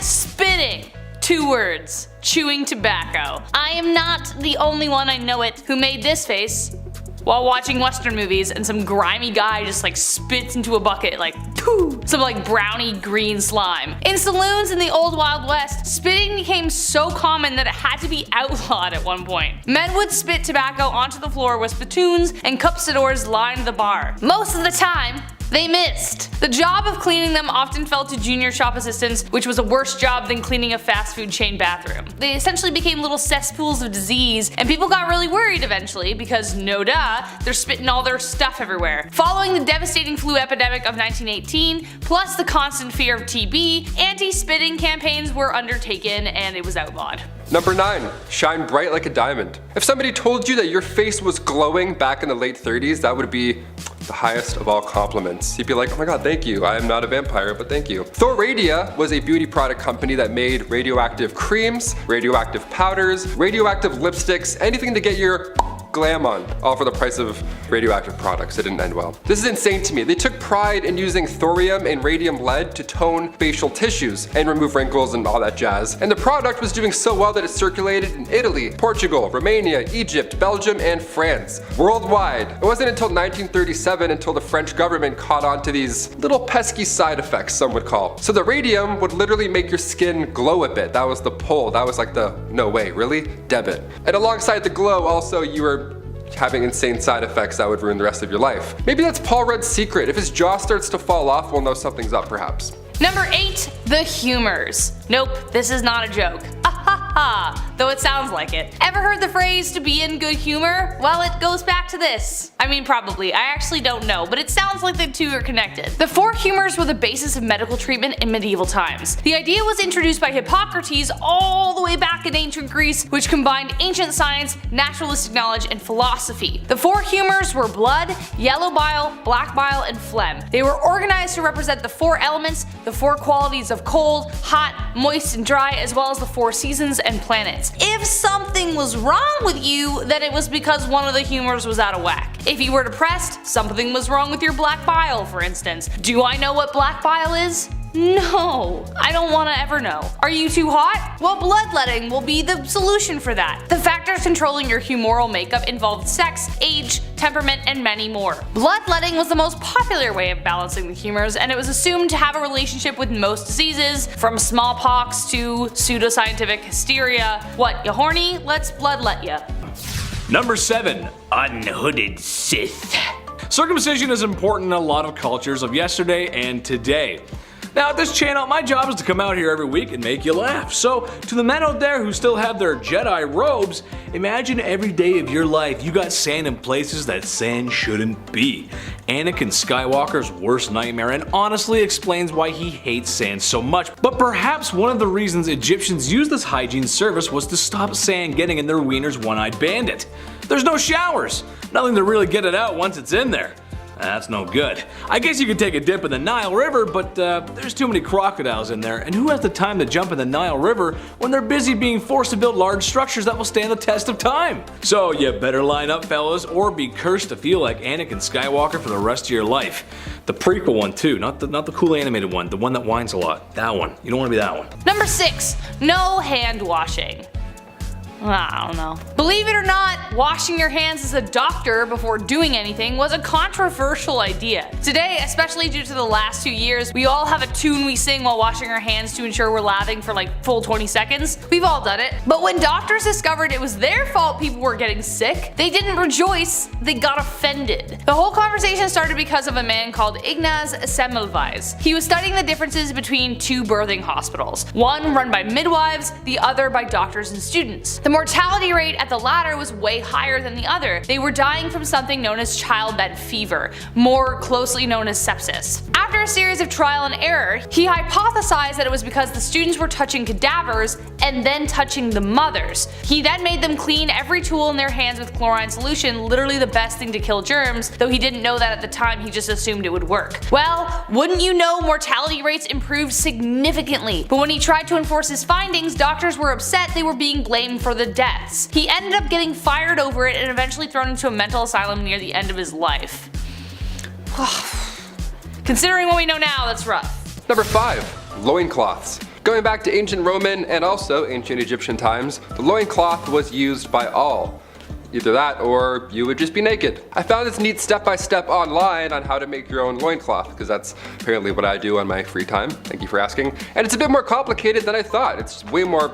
spitting. 2 words. Chewing tobacco. I am not the only one, I know it, who made this face while watching Western movies and some grimy guy just like spits into a bucket like some like brownie green slime. In saloons in the old Wild West, spitting became so common that it had to be outlawed at one point. Men would spit tobacco onto the floor with spittoons and cuspidors lined the bar. Most of the time, they missed. The job of cleaning them often fell to junior shop assistants, which was a worse job than cleaning a fast food chain bathroom. They essentially became little cesspools of disease, and people got really worried eventually because, no duh, they're spitting all their stuff everywhere. Following the devastating flu epidemic of 1918, plus the constant fear of TB, anti-spitting campaigns were undertaken and it was outlawed. Number 9. Shine bright like a diamond. If somebody told you that your face was glowing back in the late 30s, that would be the highest of all compliments. You'd be like, oh my god, thank you. I am not a vampire, but thank you. Thoradia was a beauty product company that made radioactive creams, radioactive powders, radioactive lipsticks, anything to get your glam on, all for the price of radioactive products. It didn't end well. This is insane to me. They took pride in using thorium and radium lead to tone facial tissues and remove wrinkles and all that jazz. And the product was doing so well that it circulated in Italy, Portugal, Romania, Egypt, Belgium, and France. Worldwide. It wasn't until 1937 until the French government caught on to these little pesky side effects, some would call. So the radium would literally make your skin glow a bit. That was the pull. That was like the, no way, really? Debit. And alongside the glow, also you were having insane side effects that would ruin the rest of your life. Maybe that's Paul Rudd's secret. If his jaw starts to fall off, we'll know something's up perhaps. Number 8. The humors. Nope, this is not a joke. Though it sounds like it. Ever heard the phrase to be in good humor? Well, it goes back to this. I mean, probably. I actually don't know, but it sounds like the two are connected. The 4 humors were the basis of medical treatment in medieval times. The idea was introduced by Hippocrates all the way back in ancient Greece, which combined ancient science, naturalistic knowledge, and philosophy. The 4 humors were blood, yellow bile, black bile, and phlegm. They were organized to represent the 4 elements, the 4 qualities of cold, hot, moist, and dry, as well as the 4 seasons and planets. If something was wrong with you, then it was because one of the humors was out of whack. If you were depressed, something was wrong with your black bile, for instance. Do I know what black bile is? No, I don't want to ever know. Are you too hot? Well, bloodletting will be the solution for that. The factors controlling your humoral makeup involved sex, age, temperament, and many more. Bloodletting was the most popular way of balancing the humors, and it was assumed to have a relationship with most diseases, from smallpox to pseudoscientific hysteria. What, you horny? Let's bloodlet ya. Number 7. Unhooded Sith. Circumcision is important in a lot of cultures of yesterday and today. Now at this channel, my job is to come out here every week and make you laugh. So to the men out there who still have their Jedi robes, imagine every day of your life you got sand in places that sand shouldn't be. Anakin Skywalker's worst nightmare, and honestly explains why he hates sand so much. But perhaps one of the reasons Egyptians used this hygiene service was to stop sand getting in their wiener's one-eyed bandit. There's no showers, nothing to really get it out once it's in there. That's no good. I guess you could take a dip in the Nile River, but there's too many crocodiles in there, and who has the time to jump in the Nile River when they're busy being forced to build large structures that will stand the test of time? So you better line up, fellas, or be cursed to feel like Anakin Skywalker for the rest of your life. The prequel one too, not the cool animated one, the one that whines a lot. That one. You don't want to be that one. Number 6. No hand washing. I don't know. Believe it or not, washing your hands as a doctor before doing anything was a controversial idea. Today, especially due to the last 2 years, we all have a tune we sing while washing our hands to ensure we're lathering for like full 20 seconds. We've all done it. But when doctors discovered it was their fault people were getting sick, they didn't rejoice, they got offended. The whole conversation started because of a man called Ignaz Semmelweis. He was studying the differences between 2 birthing hospitals, one run by midwives, the other by doctors and students. The mortality rate at the latter was way higher than the other. They were dying from something known as childbed fever, more closely known as sepsis. After a series of trial and error, he hypothesized that it was because the students were touching cadavers and then touching the mothers. He then made them clean every tool in their hands with chlorine solution, literally the best thing to kill germs, though he didn't know that at the time, he just assumed it would work. Well, wouldn't you know, mortality rates improved significantly, but when he tried to enforce his findings, doctors were upset they were being blamed for the deaths. He ended up getting fired over it and eventually thrown into a mental asylum near the end of his life. Considering what we know now, that's rough. Number 5. Loincloths. Going back to ancient Roman and also ancient Egyptian times, the loincloth was used by all. Either that or you would just be naked. I found this neat step-by-step online on how to make your own loincloth, because that's apparently what I do on my free time. Thank you for asking. And it's a bit more complicated than I thought. It's way more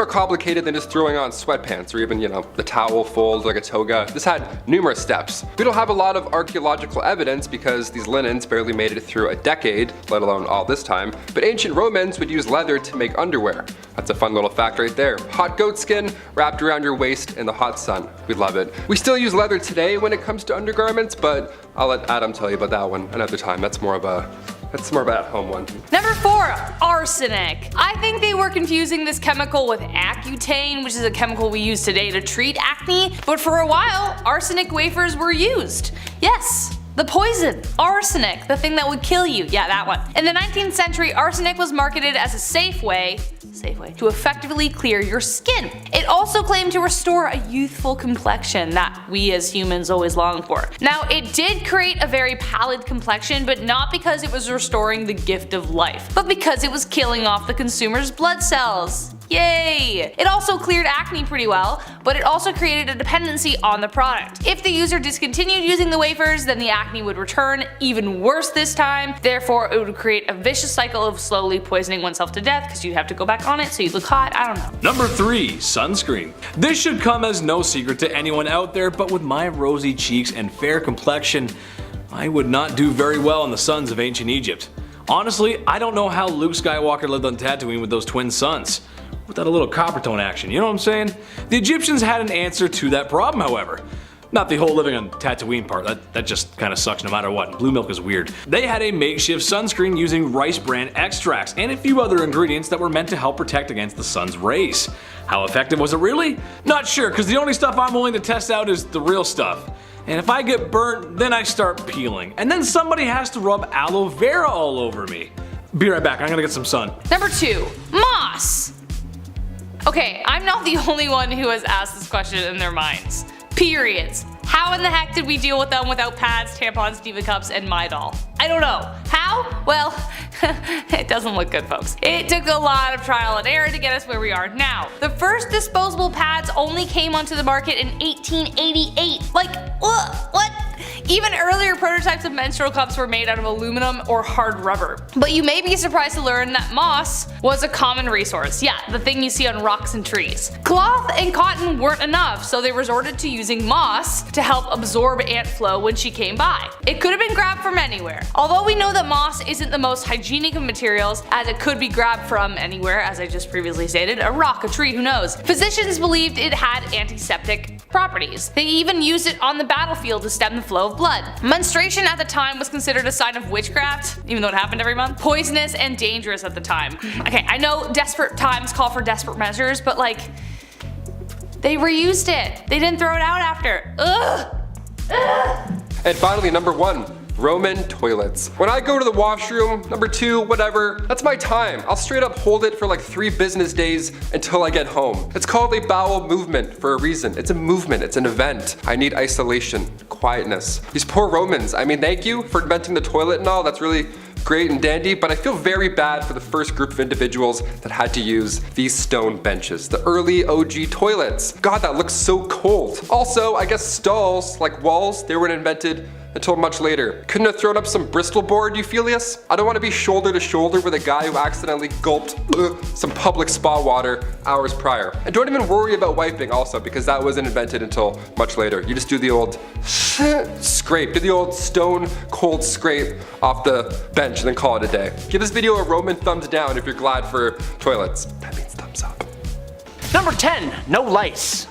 complicated than just throwing on sweatpants or even, the towel folds like a toga. This had numerous steps. We don't have a lot of archaeological evidence because these linens barely made it through a decade, let alone all this time, but ancient Romans would use leather to make underwear. That's a fun little fact right there. Hot goat skin wrapped around your waist in the hot sun. We love it. We still use leather today when it comes to undergarments, but I'll let Adam tell you about that one another time. That's more of a at-home one. Number 4, arsenic. I think they were confusing this chemical with Accutane, which is a chemical we use today to treat acne, but for a while, arsenic wafers were used. Yes, the poison, arsenic, the thing that would kill you. Yeah, that one. In the 19th century, arsenic was marketed as a safe way to effectively clear your skin. It also claimed to restore a youthful complexion that we as humans always long for. Now, it did create a very pallid complexion, but not because it was restoring the gift of life, but because it was killing off the consumer's blood cells. Yay! It also cleared acne pretty well, but it also created a dependency on the product. If the user discontinued using the wafers, then the acne would return, even worse this time. Therefore, it would create a vicious cycle of slowly poisoning oneself to death because you'd have to go back on it so you'd look hot. I don't know. Number 3, sunscreen. This should come as no secret to anyone out there, but with my rosy cheeks and fair complexion, I would not do very well in the suns of ancient Egypt. Honestly, I don't know how Luke Skywalker lived on Tatooine with those twin suns. Without a little copper tone action, you know what I'm saying? The Egyptians had an answer to that problem, however. Not the whole living on Tatooine part, that just kinda sucks no matter what. Blue milk is weird. They had a makeshift sunscreen using rice bran extracts and a few other ingredients that were meant to help protect against the sun's rays. How effective was it really? Not sure, cause the only stuff I'm willing to test out is the real stuff. And if I get burnt, then I start peeling. And then somebody has to rub aloe vera all over me. Be right back, I'm gonna get some sun. Number 2, moss. Okay, I'm not the only one who has asked this question in their minds. Periods. How in the heck did we deal with them without pads, tampons, Diva cups, and Midol? I don't know. How? Well, it doesn't look good, folks. It took a lot of trial and error to get us where we are now. The first disposable pads only came onto the market in 1888. Like, what? Even earlier prototypes of menstrual cups were made out of aluminum or hard rubber. But you may be surprised to learn that moss was a common resource. Yeah, the thing you see on rocks and trees. Cloth and cotton weren't enough, so they resorted to using moss to help absorb ant flow when she came by. It could have been grabbed from anywhere. Although we know that moss isn't the most hygienic of materials, as it could be grabbed from anywhere, as I just previously stated, a rock, a tree, who knows. Physicians believed it had antiseptic properties. They even used it on the battlefield to stem the flow of blood. Menstruation at the time was considered a sign of witchcraft, even though it happened every month. Poisonous and dangerous at the time. Okay, I know desperate times call for desperate measures, but like, they reused it. They didn't throw it out after. Ugh. And finally, number 1. Roman toilets. When I go to the washroom, number 2, whatever, that's my time. I'll straight up hold it for like 3 business days until I get home. It's called a bowel movement for a reason. It's a movement, it's an event. I need isolation, quietness. These poor Romans, I mean, thank you for inventing the toilet and all, that's really great and dandy, but I feel very bad for the first group of individuals that had to use these stone benches. The early OG toilets. God, that looks so cold. Also, I guess stalls, like walls, they weren't invented until much later. Couldn't have thrown up some Bristol board, Euphelius? I don't want to be shoulder to shoulder with a guy who accidentally gulped some public spa water hours prior. And don't even worry about wiping also, because that wasn't invented until much later. You just do the old scrape, do the old stone cold scrape off the bench and then call it a day. Give this video a Roman thumbs down if you're glad for toilets. That means thumbs up. Number 10, no lice.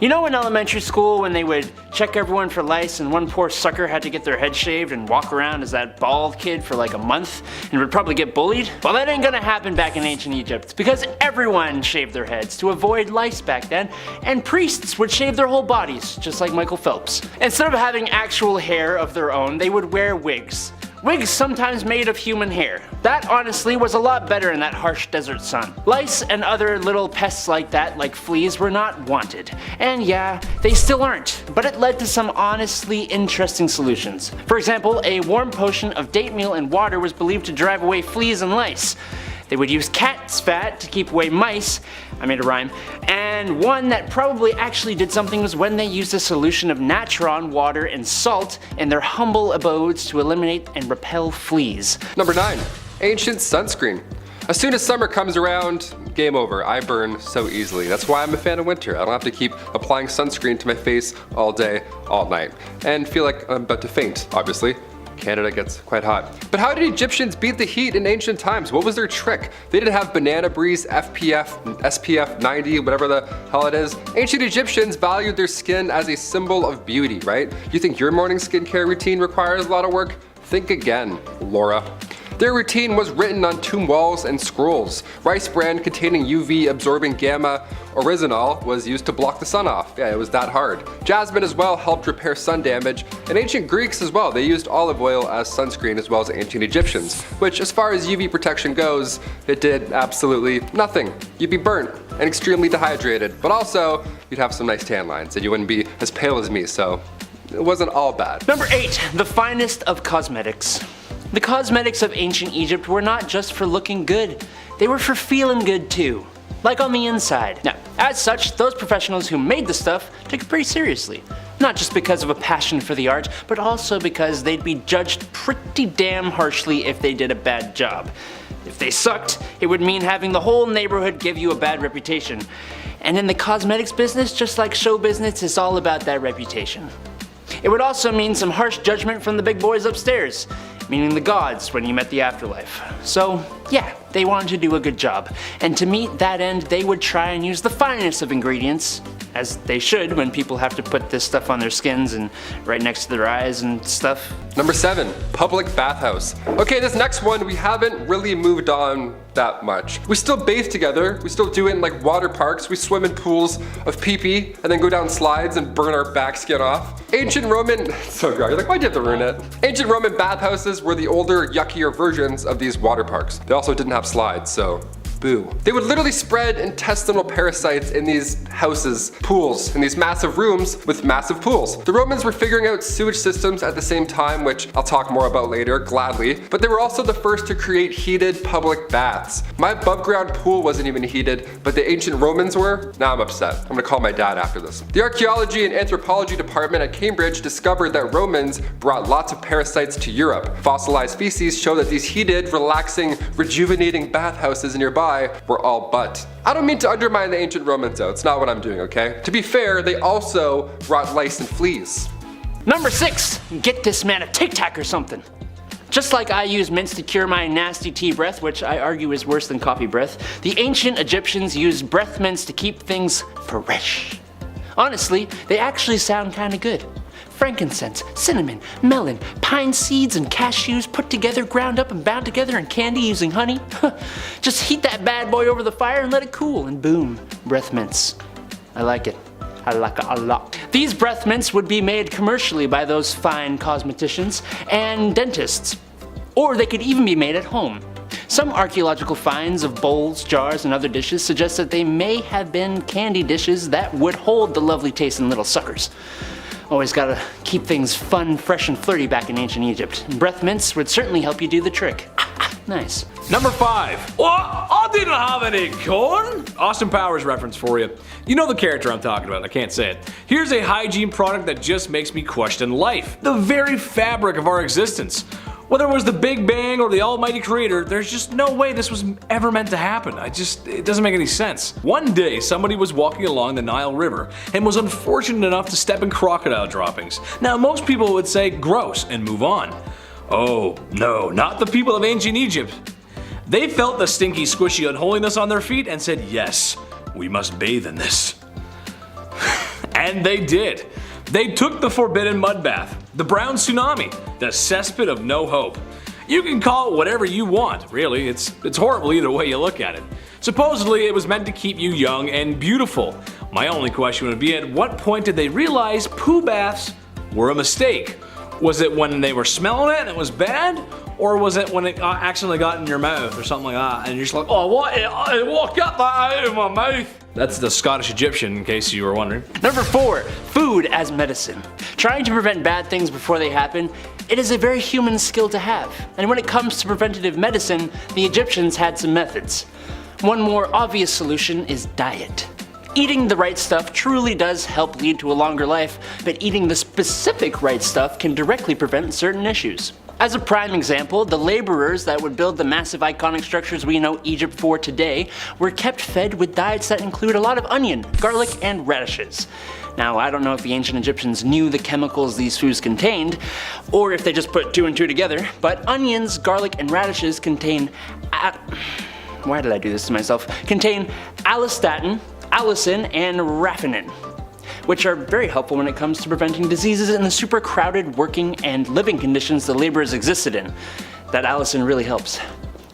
You know in elementary school when they would check everyone for lice and one poor sucker had to get their head shaved and walk around as that bald kid for like a month and would probably get bullied? Well, that ain't gonna happen back in ancient Egypt because everyone shaved their heads to avoid lice back then, and priests would shave their whole bodies just like Michael Phelps. Instead of having actual hair of their own, they would wear wigs. Wigs sometimes made of human hair. That honestly was a lot better in that harsh desert sun. Lice and other little pests like that, like fleas, were not wanted. And yeah, they still aren't, but it led to some honestly interesting solutions. For example, a warm potion of date meal and water was believed to drive away fleas and lice. They would use cat's fat to keep away mice, I made a rhyme, and one that probably actually did something was when they used a solution of natron, water, and salt in their humble abodes to eliminate and repel fleas. Number 9. Ancient sunscreen. As soon as summer comes around, game over. I burn so easily. That's why I'm a fan of winter. I don't have to keep applying sunscreen to my face all day, all night, and feel like I'm about to faint, obviously. Canada gets quite hot. But how did Egyptians beat the heat in ancient times? What was their trick? They didn't have banana breeze, SPF 90, whatever the hell it is. Ancient Egyptians valued their skin as a symbol of beauty, right? You think your morning skincare routine requires a lot of work? Think again, Laura. Their routine was written on tomb walls and scrolls. Rice bran containing UV absorbing gamma oryzanol was used to block the sun off. Yeah, it was that hard. Jasmine as well helped repair sun damage, and ancient Greeks as well. They used olive oil as sunscreen as well as ancient Egyptians, which as far as UV protection goes, it did absolutely nothing. You'd be burnt and extremely dehydrated, but also you'd have some nice tan lines and you wouldn't be as pale as me, so it wasn't all bad. Number 8. The finest of cosmetics. The cosmetics of ancient Egypt were not just for looking good, they were for feeling good too. Like on the inside. Now, as such, those professionals who made the stuff took it pretty seriously. Not just because of a passion for the art, but also because they'd be judged pretty damn harshly if they did a bad job. If they sucked, it would mean having the whole neighborhood give you a bad reputation. And in the cosmetics business, just like show business, it's all about that reputation. It would also mean some harsh judgment from the big boys upstairs, meaning the gods when you met the afterlife. So yeah, they wanted to do a good job, and to meet that end they would try and use the finest of ingredients, as they should when people have to put this stuff on their skins and right next to their eyes and stuff. Number 7, public bathhouse. Okay, this next one we haven't really moved on that much. We still bathe together, we still do it in like water parks, we swim in pools of pee-pee and then go down slides and burn our back skin off. Ancient Roman, so gross, you're like, why'd you have to ruin it? Ancient Roman bathhouses were the older, yuckier versions of these water parks. They also didn't have slides, so boo. They would literally spread intestinal parasites in these houses, pools, in these massive rooms with massive pools. The Romans were figuring out sewage systems at the same time, which I'll talk more about later, gladly, but they were also the first to create heated public baths. My above ground pool wasn't even heated, but the ancient Romans were. Now I'm upset. I'm gonna call my dad after this. The archaeology and anthropology department at Cambridge discovered that Romans brought lots of parasites to Europe. Fossilized feces show that these heated, relaxing, rejuvenating bathhouses nearby were all but. I don't mean to undermine the ancient Romans though, it's not what I'm doing, okay? To be fair, they also brought lice and fleas. Number 6, get this man a Tic Tac or something. Just like I use mints to cure my nasty tea breath, which I argue is worse than coffee breath, the ancient Egyptians used breath mints to keep things fresh. Honestly, they actually sound kinda good. Frankincense, cinnamon, melon, pine seeds, and cashews put together, ground up, and bound together in candy using honey. Just heat that bad boy over the fire and let it cool, and boom, breath mints. I like it. I like it a lot. These breath mints would be made commercially by those fine cosmeticians and dentists. Or they could even be made at home. Some archaeological finds of bowls, jars, and other dishes suggest that they may have been candy dishes that would hold the lovely tasting little suckers. Always gotta keep things fun, fresh, and flirty back in ancient Egypt. Breath mints would certainly help you do the trick. Nice. Number 5. What? I didn't have any corn? Austin Powers reference for you. You know the character I'm talking about, I can't say it. Here's a hygiene product that just makes me question life. The very fabric of our existence. Whether it was the Big Bang or the almighty creator, there's just no way this was ever meant to happen. It doesn't make any sense. One day, somebody was walking along the Nile River and was unfortunate enough to step in crocodile droppings. Now, most people would say gross and move on. Oh, no, not the people of ancient Egypt. They felt the stinky, squishy unholiness on their feet and said, yes, we must bathe in this. And they did. They took the forbidden mud bath, the brown tsunami, the cesspit of no hope. You can call it whatever you want, really, it's horrible either way you look at it. Supposedly it was meant to keep you young and beautiful. My only question would be, at what point did they realize poo baths were a mistake? Was it when they were smelling it and it was bad? Or was it when it accidentally got in your mouth or something like that and you're just like, oh what, get that out of my mouth? That's the Scottish Egyptian, in case you were wondering. Number 4, food as medicine. Trying to prevent bad things before they happen It is a very human skill to have, and when it comes to preventative medicine, the Egyptians had some methods. One more obvious solution is diet. Eating the right stuff truly does help lead to a longer life, but eating the specific right stuff can directly prevent certain issues. As a prime example, the laborers that would build the massive iconic structures we know Egypt for today were kept fed with diets that include a lot of onion, garlic, and radishes. Now, I don't know if the ancient Egyptians knew the chemicals these foods contained, or if they just put two and two together, but onions, garlic, and radishes contain why did I do this to myself? Contain allistatin, allicin, and raffinine, which are very helpful when it comes to preventing diseases in the super crowded working and living conditions the laborers existed in. That allicin really helps.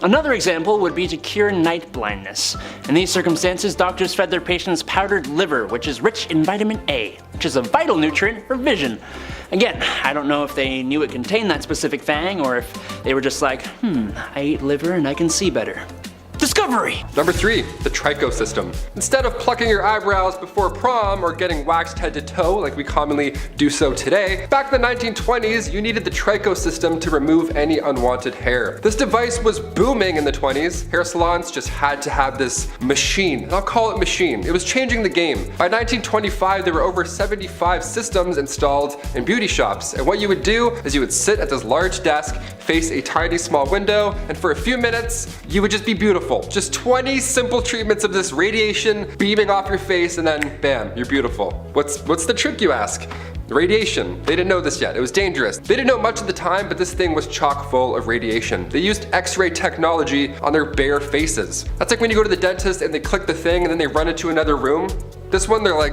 Another example would be to cure night blindness. In these circumstances, doctors fed their patients powdered liver, which is rich in vitamin A, which is a vital nutrient for vision. Again, I don't know if they knew it contained that specific thing, or if they were just like, I eat liver and I can see better. Discovery! Number 3, the tricho system. Instead of plucking your eyebrows before prom or getting waxed head to toe like we commonly do so today, back in the 1920s you needed the tricho system to remove any unwanted hair. This device was booming in the 20s. Hair salons just had to have this machine. And I'll call it machine. It was changing the game. By 1925 there were over 75 systems installed in beauty shops, and what you would do is you would sit at this large desk, face a tiny small window, and for a few minutes you would just be beautiful. Just 20 simple treatments of this radiation beaming off your face, and then bam, you're beautiful. What's the trick, you ask? Radiation. They didn't know this yet. It was dangerous. They didn't know much at the time, but this thing was chock full of radiation. They used X-ray technology on their bare faces. That's like when you go to the dentist and they click the thing and then they run into another room. This one, they're like,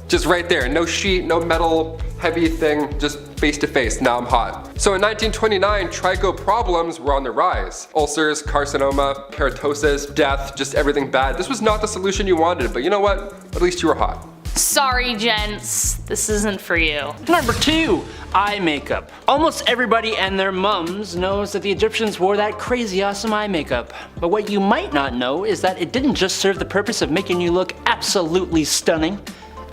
just right there. No sheet, no metal, heavy thing, just face to face. Now I'm hot. So in 1929, tricho problems were on the rise. Ulcers, carcinoma, keratosis, death, just everything bad. This was not the solution you wanted, but you know what? At least you were hot. Sorry, gents. This isn't for you. Number 2, eye makeup. Almost everybody and their mums knows that the Egyptians wore that crazy awesome eye makeup. But what you might not know is that it didn't just serve the purpose of making you look absolutely stunning.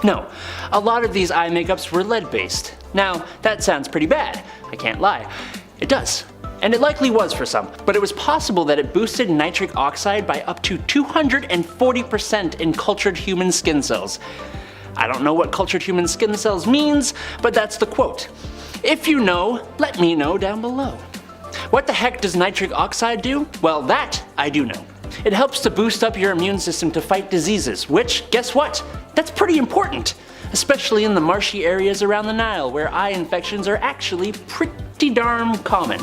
No, a lot of these eye makeups were lead-based. Now, that sounds pretty bad, I can't lie. It does. And it likely was for some, but it was possible that it boosted nitric oxide by up to 240% in cultured human skin cells. I don't know what cultured human skin cells means, but that's the quote. If you know, let me know down below. What the heck does nitric oxide do? Well, that I do know. It helps to boost up your immune system to fight diseases, which, guess what? That's pretty important, especially in the marshy areas around the Nile where eye infections are actually pretty darn common.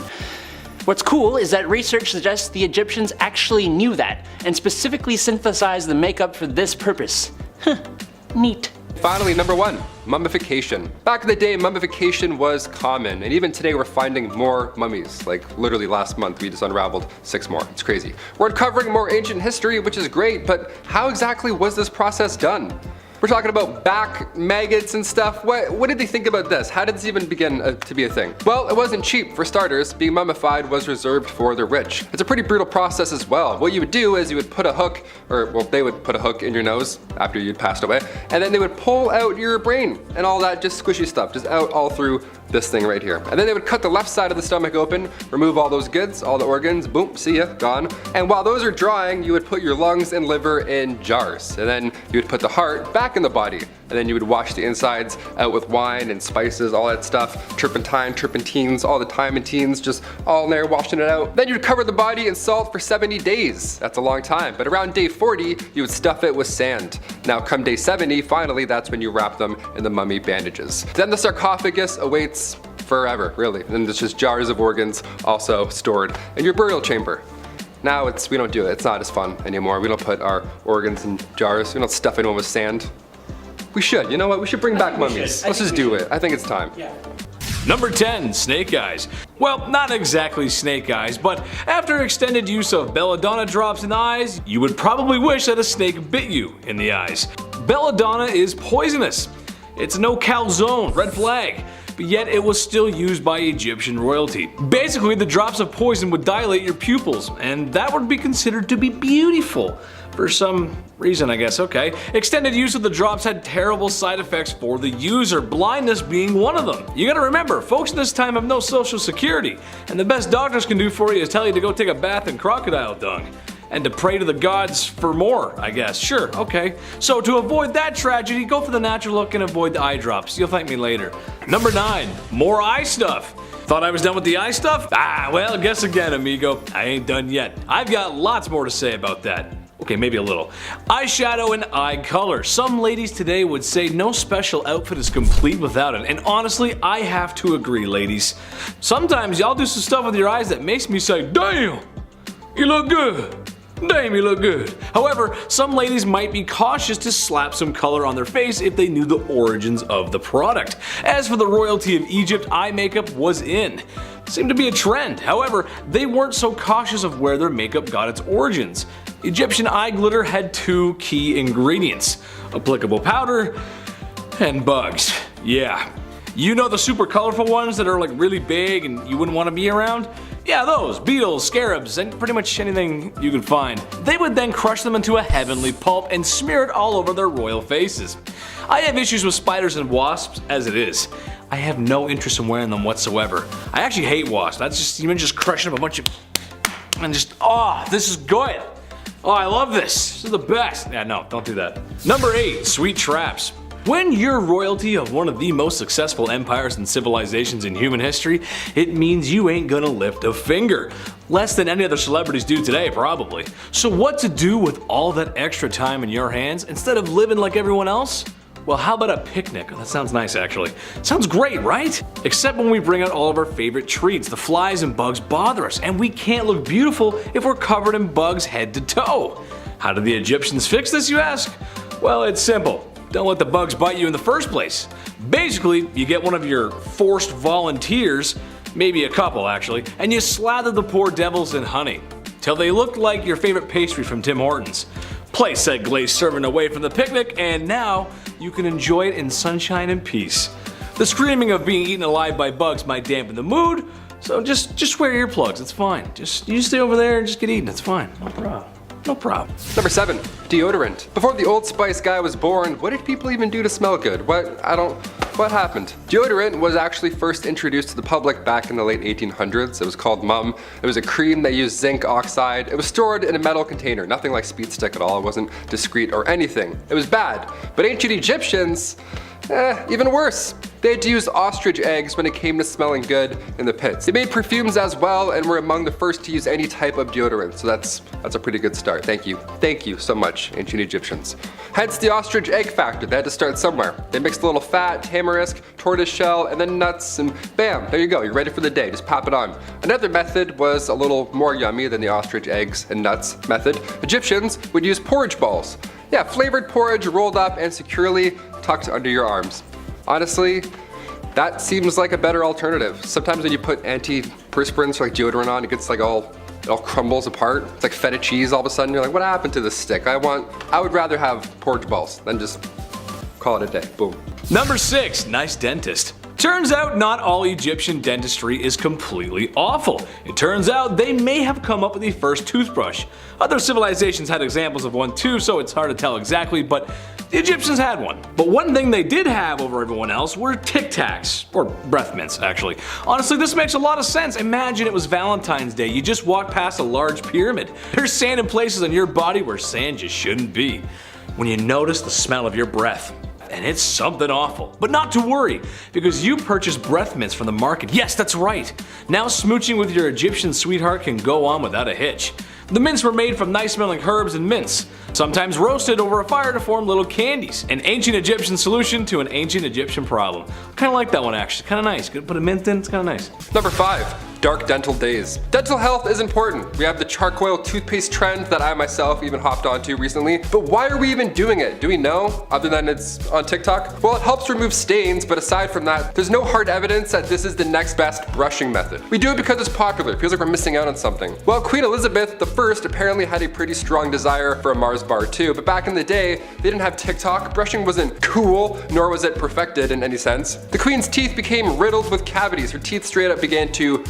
What's cool is that research suggests the Egyptians actually knew that and specifically synthesized the makeup for this purpose. Neat. Finally, number 1, mummification. Back in the day, mummification was common, and even today we're finding more mummies. Like literally last month we just unraveled 6 more. It's crazy. We're uncovering more ancient history, which is great, but how exactly was this process done? We're talking about back maggots and stuff. What did they think about this? How did this even begin to be a thing? Well, it wasn't cheap. For starters, being mummified was reserved for the rich. It's a pretty brutal process as well. What you would do is you would put a hook, they would put a hook in your nose after you'd passed away, and then they would pull out your brain and all that just squishy stuff, just out all through this thing right here. And then they would cut the left side of the stomach open, remove all those goods, all the organs, boom, see ya, gone. And while those are drying, you would put your lungs and liver in jars. And then you would put the heart back in the body. And then you would wash the insides out with wine and spices, all that stuff, turpentine, turpentines, all the timantines, just all in there, washing it out. Then you'd cover the body in salt for 70 days. That's a long time. But around day 40, you would stuff it with sand. Now come day 70, finally, that's when you wrap them in the mummy bandages. Then the sarcophagus awaits forever, really. And then there's just jars of organs also stored in your burial chamber. Now we don't do it. It's not as fun anymore. We don't put our organs in jars. We don't stuff anyone with sand. We should. You know what? We should bring back mummies. Let's just do it. I think it's time. Yeah. Number 10, snake eyes. Well, not exactly snake eyes, but after extended use of belladonna drops in the eyes, you would probably wish that a snake bit you in the eyes. Belladonna is poisonous. It's a no calzone, red flag. but yet it was still used by Egyptian royalty. Basically, the drops of poison would dilate your pupils, and that would be considered to be beautiful. For some reason, I guess, okay. Extended use of the drops had terrible side effects for the user, blindness being one of them. You gotta remember, folks in this time have no social security, and the best doctors can do for you is tell you to go take a bath in crocodile dung. And to pray to the gods for more, I guess. Sure, okay. So to avoid that tragedy, go for the natural look and avoid the eye drops. You'll thank me later. Number 9, more eye stuff. Thought I was done with the eye stuff? Well, guess again, amigo. I ain't done yet. I've got lots more to say about that. Okay, maybe a little. Eyeshadow and eye color. Some ladies today would say no special outfit is complete without it, and honestly, I have to agree, ladies. Sometimes y'all do some stuff with your eyes that makes me say, damn, you look good. Damn, you look good. However, some ladies might be cautious to slap some color on their face if they knew the origins of the product. As for the royalty of Egypt, eye makeup was in. Seemed to be a trend. However, they weren't so cautious of where their makeup got its origins. Egyptian eye glitter had 2 key ingredients: applicable powder and bugs. Yeah. You know the super colorful ones that are like really big and you wouldn't want to be around? Yeah, those, beetles, scarabs, and pretty much anything you could find. They would then crush them into a heavenly pulp and smear it all over their royal faces. I have issues with spiders and wasps as it is. I have no interest in wearing them whatsoever. I actually hate wasps. That's just, even just crushing up a bunch of, and just, oh, this is good. Oh, I love this. This is the best. Yeah, no, don't do that. Number 8, sweet traps. When you're royalty of one of the most successful empires and civilizations in human history, it means you ain't gonna lift a finger. Less than any other celebrities do today, probably. So what to do with all that extra time in your hands instead of living like everyone else? Well, how about a picnic? That sounds nice, actually. Sounds great, right? Except when we bring out all of our favorite treats, the flies and bugs bother us, and we can't look beautiful if we're covered in bugs head to toe. How did the Egyptians fix this, you ask? Well, it's simple. Don't let the bugs bite you in the first place. Basically, you get one of your forced volunteers, maybe a couple actually, and you slather the poor devils in honey, till they look like your favorite pastry from Tim Hortons. Place said glazed serving away from the picnic, and now you can enjoy it in sunshine and peace. The screaming of being eaten alive by bugs might dampen the mood, so just wear earplugs, it's fine. You stay over there and just get eaten, it's fine, no problem. No problem. Number 7, deodorant. Before the Old Spice guy was born, what did people even do to smell good? What happened? Deodorant was actually first introduced to the public back in the late 1800s. It was called Mum. It was a cream that used zinc oxide. It was stored in a metal container, nothing like Speed Stick at all. It wasn't discreet or anything. It was bad. But ancient Egyptians, even worse. They had to use ostrich eggs when it came to smelling good in the pits. They made perfumes as well and were among the first to use any type of deodorant, so that's a pretty good start. Thank you so much, ancient Egyptians. Hence the ostrich egg factor. They had to start somewhere. They mixed a little fat, tamarisk, tortoise shell, and then nuts, and bam, there you go, you're ready for the day, just pop it on. Another method was a little more yummy than the ostrich eggs and nuts method. Egyptians would use porridge balls. Yeah, flavored porridge rolled up and securely tucked under your arms. Honestly, that seems like a better alternative. Sometimes when you put antiperspirants like deodorant on, it gets like it all crumbles apart. It's like feta cheese all of a sudden. You're like, what happened to this stick? I would rather have porridge balls than just call it a day. Boom. Number 6, nice dentist. Turns out not all Egyptian dentistry is completely awful. It turns out they may have come up with the first toothbrush. Other civilizations had examples of one too, so it's hard to tell exactly, but the Egyptians had one. But one thing they did have over everyone else were Tic Tacs, or breath mints actually. Honestly, this makes a lot of sense. Imagine it was Valentine's Day, you just walked past a large pyramid. There's sand in places on your body where sand just shouldn't be. When you notice the smell of your breath, and it's something awful. But not to worry, because you purchased breath mints from the market. Yes, that's right. Now smooching with your Egyptian sweetheart can go on without a hitch. The mints were made from nice smelling herbs and mints, sometimes roasted over a fire to form little candies. An ancient Egyptian solution to an ancient Egyptian problem. Kinda like that one actually, kinda nice. Gonna put a mint in, it's kinda nice. Number 5, dark dental days. Dental health is important. We have the charcoal toothpaste trend that I myself even hopped onto recently. But why are we even doing it? Do we know, other than it's on TikTok? Well, it helps remove stains, but aside from that, there's no hard evidence that this is the next best brushing method. We do it because it's popular. It feels like we're missing out on something. Well, Queen Elizabeth I apparently had a pretty strong desire for a Mars bar too, but back in the day, they didn't have TikTok. Brushing wasn't cool, nor was it perfected in any sense. The Queen's teeth became riddled with cavities. Her teeth straight up began to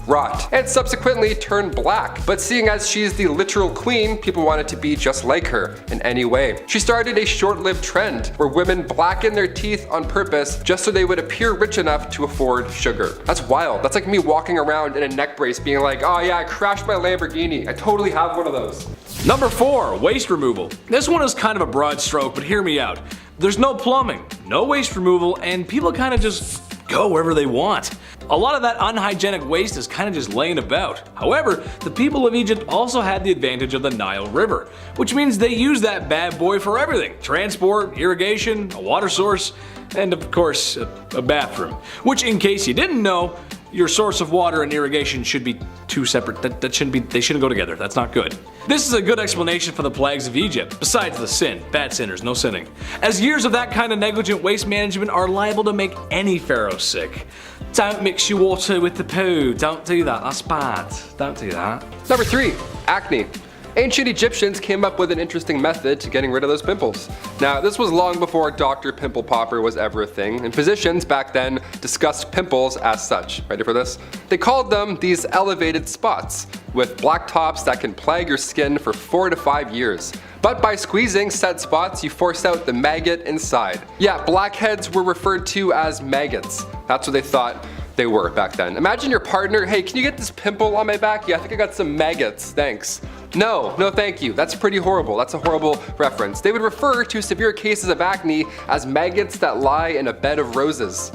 rot, and subsequently turned black. But seeing as she's the literal queen, people wanted to be just like her in any way. She started a short-lived trend where women blacken their teeth on purpose just so they would appear rich enough to afford sugar. That's wild. That's like me walking around in a neck brace being like, oh yeah, I crashed my Lamborghini. I totally have one of those. Number 4, waste removal. This one is kind of a broad stroke, but hear me out. There's no plumbing, no waste removal, and people kind of just go wherever they want. A lot of that unhygienic waste is kind of just laying about. However, the people of Egypt also had the advantage of the Nile River, which means they use that bad boy for everything. Transport, irrigation, a water source, and of course, a bathroom. Which, in case you didn't know, your source of water and irrigation should be two separate, they shouldn't go together. That's not good. This is a good explanation for the plagues of Egypt, besides the sin. Bad sinners, no sinning. As years of that kind of negligent waste management are liable to make any pharaoh sick. Don't mix your water with the poo. Don't do that, that's bad. Don't do that. Number 3, acne. Ancient Egyptians came up with an interesting method to getting rid of those pimples. Now, this was long before Dr. Pimple Popper was ever a thing, and physicians back then discussed pimples as such. Ready for this? They called them these elevated spots, with black tops that can plague your skin for 4 to 5 years. But by squeezing said spots, you force out the maggot inside. Yeah, blackheads were referred to as maggots. That's what they thought they were back then. Imagine your partner, hey, can you get this pimple on my back? Yeah, I think I got some maggots, thanks. No, thank you. That's pretty horrible. That's a horrible reference. They would refer to severe cases of acne as maggots that lie in a bed of roses.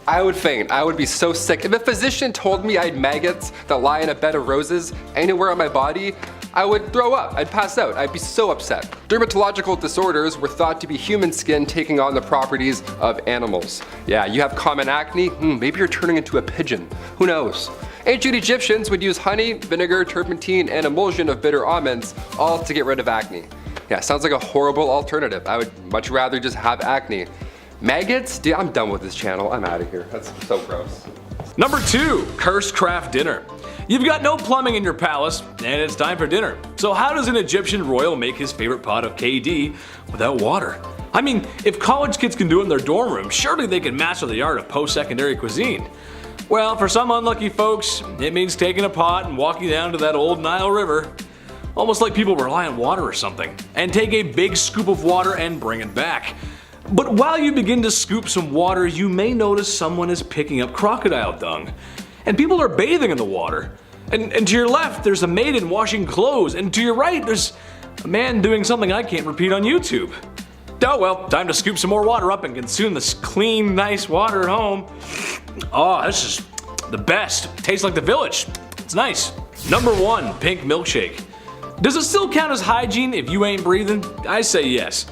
I would faint. I would be so sick. If a physician told me I had maggots that lie in a bed of roses anywhere on my body, I would throw up. I'd pass out. I'd be so upset. Dermatological disorders were thought to be human skin taking on the properties of animals. Yeah, you have common acne? Maybe you're turning into a pigeon. Who knows? Ancient Egyptians would use honey, vinegar, turpentine, and emulsion of bitter almonds, all to get rid of acne. Yeah, sounds like a horrible alternative. I would much rather just have acne. Maggots? Dude, I'm done with this channel. I'm out of here. That's so gross. Number 2, cursed craft dinner. You've got no plumbing in your palace, and it's time for dinner. So how does an Egyptian royal make his favorite pot of KD without water? I mean, if college kids can do it in their dorm room, surely they can master the art of post-secondary cuisine. Well, for some unlucky folks, it means taking a pot and walking down to that old Nile River, almost like people rely on water or something, and take a big scoop of water and bring it back. But while you begin to scoop some water, you may notice someone is picking up crocodile dung. And people are bathing in the water. And to your left, there's a maiden washing clothes, and to your right, there's a man doing something I can't repeat on YouTube. Oh well, time to scoop some more water up and consume this clean, nice water at home. Oh, this is the best. Tastes like the village. It's nice. Number 1, pink milkshake. Does it still count as hygiene if you ain't breathing? I say yes.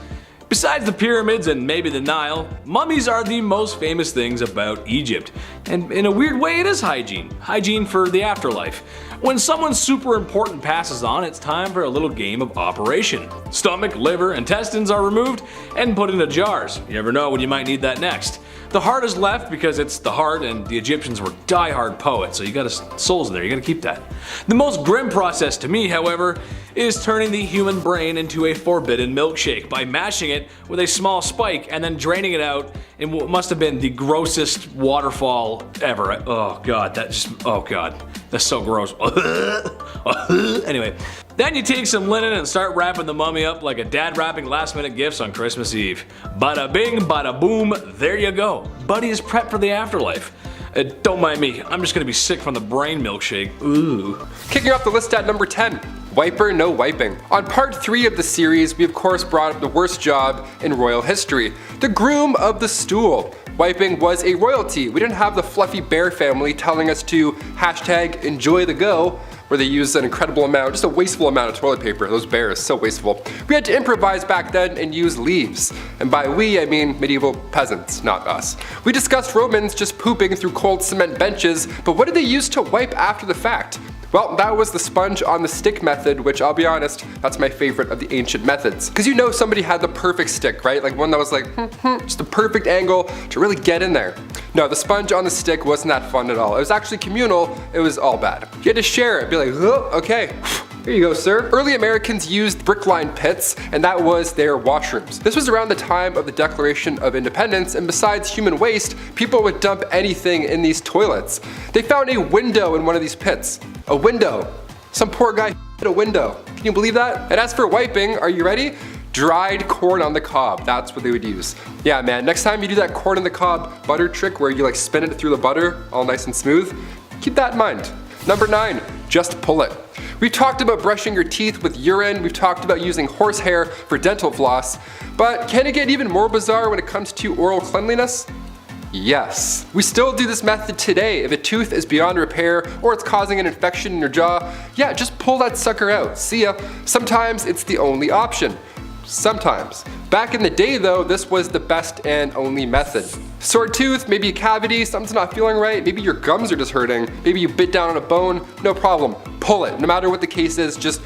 Besides the pyramids and maybe the Nile, mummies are the most famous things about Egypt. And in a weird way, it is hygiene. Hygiene for the afterlife. When someone super important passes on, it's time for a little game of operation. Stomach, liver, intestines are removed and put into jars. You never know when you might need that next. The heart is left because it's the heart, and the Egyptians were die-hard poets, so you got souls in there, you gotta keep that. The most grim process to me, however, is turning the human brain into a forbidden milkshake by mashing it with a small spike and then draining it out in what must have been the grossest waterfall ever. Oh god, that's so gross. Anyway, then you take some linen and start wrapping the mummy up like a dad wrapping last minute gifts on Christmas Eve. Bada bing, bada boom, there you go. Buddy is prepped for the afterlife. Don't mind me, I'm just gonna be sick from the brain milkshake. Ooh. Kicking off the list at number 10. Wiper, no wiping. On part 3 of the series, we of course brought up the worst job in royal history, the groom of the stool. Wiping was a royalty. We didn't have the fluffy bear family telling us to #enjoy the go. where they used an incredible amount, just a wasteful amount of toilet paper. Those bears, so wasteful. We had to improvise back then and use leaves. And by we, I mean medieval peasants, not us. We discussed Romans just pooping through cold cement benches, but what did they use to wipe after the fact? Well, that was the sponge on the stick method, which I'll be honest, that's my favorite of the ancient methods. Because you know somebody had the perfect stick, right? Like one that was like, just the perfect angle to really get in there. No, the sponge on the stick wasn't that fun at all. It was actually communal, it was all bad. You had to share it, be like, oh, okay. Here you go, sir. Early Americans used brick-lined pits, and that was their washrooms. This was around the time of the Declaration of Independence, and besides human waste, people would dump anything in these toilets. They found a window in one of these pits. A window. Some poor guy hit a window. Can you believe that? And as for wiping, are you ready? Dried corn on the cob. That's what they would use. Yeah, man, next time you do that corn on the cob butter trick where you like spin it through the butter, all nice and smooth, keep that in mind. Number 9, just pull it. We've talked about brushing your teeth with urine, we've talked about using horsehair for dental floss, but can it get even more bizarre when it comes to oral cleanliness? Yes. We still do this method today. If a tooth is beyond repair or it's causing an infection in your jaw, yeah, just pull that sucker out. See ya. Sometimes it's the only option. Sometimes. Back in the day though, this was the best and only method. Sore tooth, maybe a cavity, something's not feeling right, maybe your gums are just hurting, maybe you bit down on a bone, no problem. Pull it. No matter what the case is, just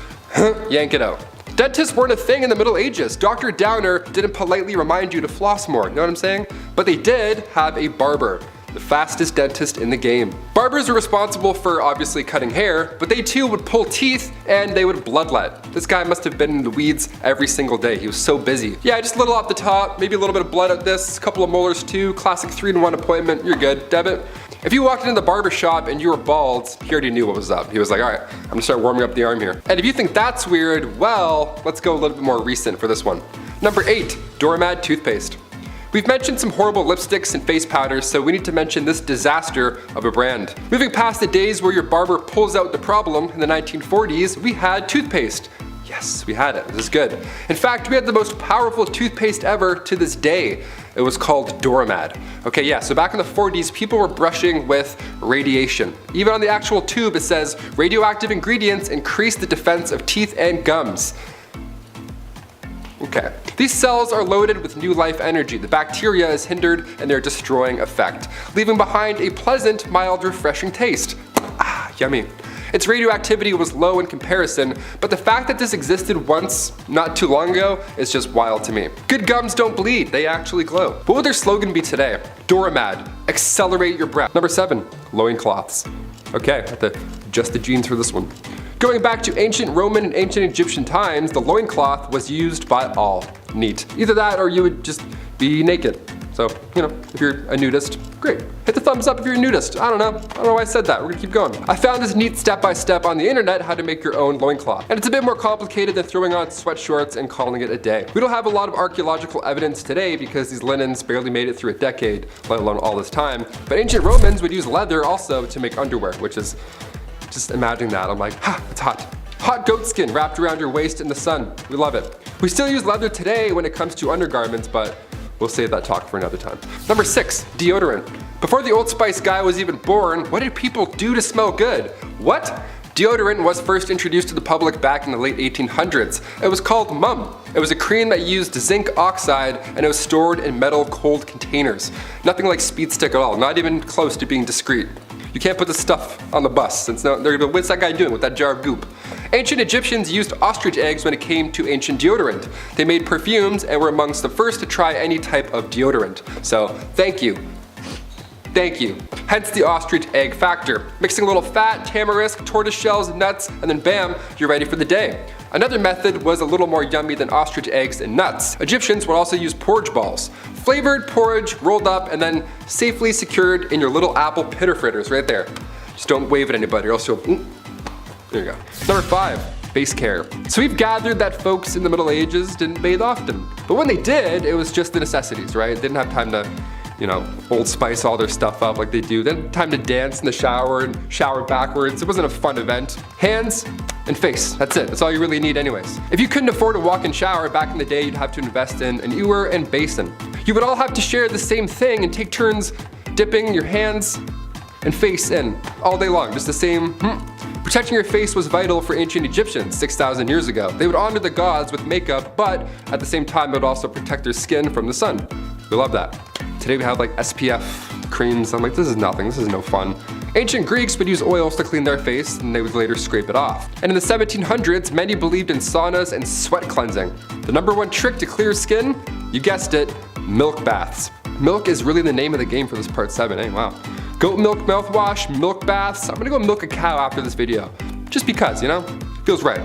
yank it out. Dentists weren't a thing in the Middle Ages. Dr. Downer didn't politely remind you to floss more, you know what I'm saying? But they did have a barber, the fastest dentist in the game. Barbers were responsible for obviously cutting hair, but they too would pull teeth and they would bloodlet. This guy must have been in the weeds every single day. He was so busy. Yeah, just a little off the top, maybe a little bit of blood at this, a couple of molars too, classic 3-in-1 appointment, you're good, debit. If you walked into the barber shop and you were bald, he already knew what was up. He was like, all right, I'm gonna start warming up the arm here. And if you think that's weird, well, let's go a little bit more recent for this one. Number 8, doormat toothpaste. We've mentioned some horrible lipsticks and face powders, so we need to mention this disaster of a brand. Moving past the days where your barber pulls out the problem in the 1940s, we had toothpaste. Yes, we had it. This is good. In fact, we had the most powerful toothpaste ever to this day. It was called Doormat. Okay, yeah, so back in the 40s, people were brushing with radiation. Even on the actual tube, it says, radioactive ingredients increase the defense of teeth and gums. Okay. These cells are loaded with new life energy. The bacteria is hindered in their destroying effect, leaving behind a pleasant, mild, refreshing taste. Ah, yummy. Its radioactivity was low in comparison, but the fact that this existed once, not too long ago, is just wild to me. Good gums don't bleed, they actually glow. What would their slogan be today? Doormat, accelerate your breath. Number 7, loincloths. Okay, I have to adjust the jeans for this one. Going back to ancient Roman and ancient Egyptian times, the loincloth was used by all. Neat. Either that or you would just be naked. So, you know, if you're a nudist, great. Hit the thumbs up if you're a nudist. I don't know why I said that. We're gonna keep going. I found this neat step-by-step on the internet how to make your own loincloth. And it's a bit more complicated than throwing on sweatshorts and calling it a day. We don't have a lot of archaeological evidence today because these linens barely made it through a decade, let alone all this time. But ancient Romans would use leather also to make underwear, which is, just imagining that, I'm like, ha, it's hot. Hot goat skin wrapped around your waist in the sun. We love it. We still use leather today when it comes to undergarments, but we'll save that talk for another time. Number 6, deodorant. Before the Old Spice guy was even born, what did people do to smell good? What? Deodorant was first introduced to the public back in the late 1800s. It was called Mum. It was a cream that used zinc oxide and it was stored in metal cold containers. Nothing like Speed Stick at all, not even close to being discreet. You can't put this stuff on the bus, since they're gonna be, what's that guy doing with that jar of goop? Ancient Egyptians used ostrich eggs when it came to ancient deodorant. They made perfumes and were amongst the first to try any type of deodorant. So, thank you. Thank you. Hence the ostrich egg factor. Mixing a little fat, tamarisk, tortoise shells, nuts, and then bam, you're ready for the day. Another method was a little more yummy than ostrich eggs and nuts. Egyptians would also use porridge balls. Flavored porridge rolled up and then safely secured in your little apple pitter fritters right there. Just don't wave at anybody or else you'll, there you go. Number 5, face care. So we've gathered that folks in the Middle Ages didn't bathe often. But when they did, it was just the necessities, right? They didn't have time to, you know, Old Spice all their stuff up like they do. They had time to dance in the shower and shower backwards. It wasn't a fun event. Hands and face, that's it. That's all you really need anyways. If you couldn't afford a walk-in shower back in the day, you'd have to invest in an ewer and basin. You would all have to share the same thing and take turns dipping your hands and face in all day long. Just the same Protecting your face was vital for ancient Egyptians 6,000 years ago. They would honor the gods with makeup, but at the same time, it would also protect their skin from the sun. We love that. Today we have like SPF creams. I'm like, this is nothing, this is no fun. Ancient Greeks would use oils to clean their face, and they would later scrape it off. And in the 1700s, many believed in saunas and sweat cleansing. The #1 trick to clear skin? You guessed it, milk baths. Milk is really the name of the game for this part 7, eh? Wow. Goat milk mouthwash, milk baths. I'm gonna go milk a cow after this video. Just because, you know? Feels right.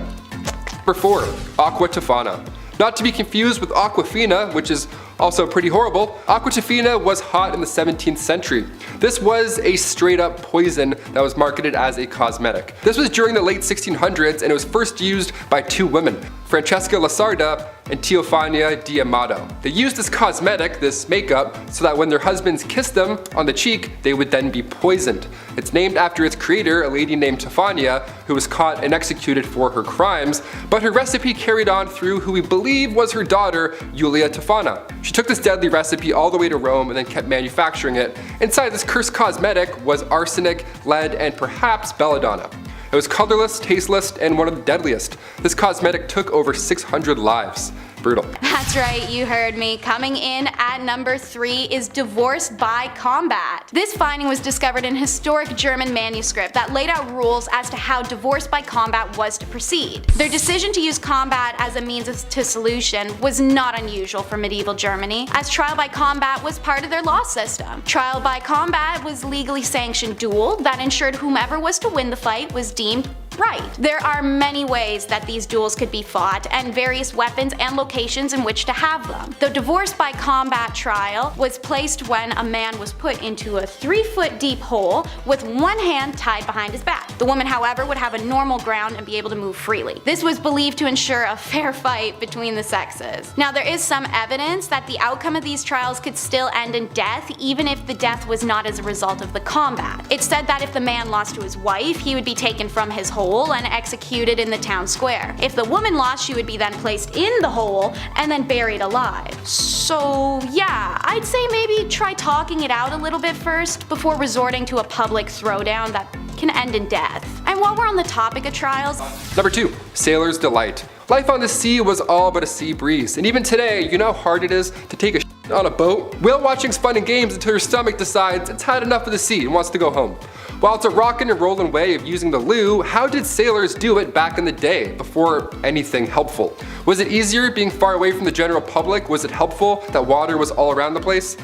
Number 4, aqua tofana. Not to be confused with aquafina, which is also pretty horrible. Aqua tofana was hot in the 17th century. This was a straight up poison that was marketed as a cosmetic. This was during the late 1600s and it was first used by 2 women, Francesca Lasarda and Teofania D'Amato. They used this cosmetic, this makeup, so that when their husbands kissed them on the cheek, they would then be poisoned. It's named after its creator, a lady named Tofania, who was caught and executed for her crimes, but her recipe carried on through who we believe was her daughter, Julia Tofana. She took this deadly recipe all the way to Rome and then kept manufacturing it. Inside this cursed cosmetic was arsenic, lead, and perhaps belladonna. It was colorless, tasteless, and one of the deadliest. This cosmetic took over 600 lives. Brutal. That's right, you heard me. Coming in at number 3 is divorce by combat. This finding was discovered in a historic German manuscript that laid out rules as to how divorce by combat was to proceed. Their decision to use combat as a means to solution was not unusual for medieval Germany, as trial by combat was part of their law system. Trial by combat was legally sanctioned duel that ensured whomever was to win the fight was deemed right. There are many ways that these duels could be fought and various weapons and locations in which to have them. The divorce by combat trial was placed when a man was put into a 3-foot deep hole with one hand tied behind his back. The woman, however, would have a normal ground and be able to move freely. This was believed to ensure a fair fight between the sexes. Now there is some evidence that the outcome of these trials could still end in death even if the death was not as a result of the combat. It's said that if the man lost to his wife, he would be taken from his hole and executed in the town square. If the woman lost, she would be then placed in the hole and then buried alive. So yeah, I'd say maybe try talking it out a little bit first before resorting to a public throwdown that can end in death. And while we're on the topic of trials, Number 2, sailor's delight. Life on the sea was all but a sea breeze, and even today, you know how hard it is to take a shit on a boat? Whale watching's fun and games until your stomach decides it's had enough of the sea and wants to go home. While it's a rockin' and rollin' way of using the loo, how did sailors do it back in the day, before anything helpful? Was it easier being far away from the general public? Was it helpful that water was all around the place?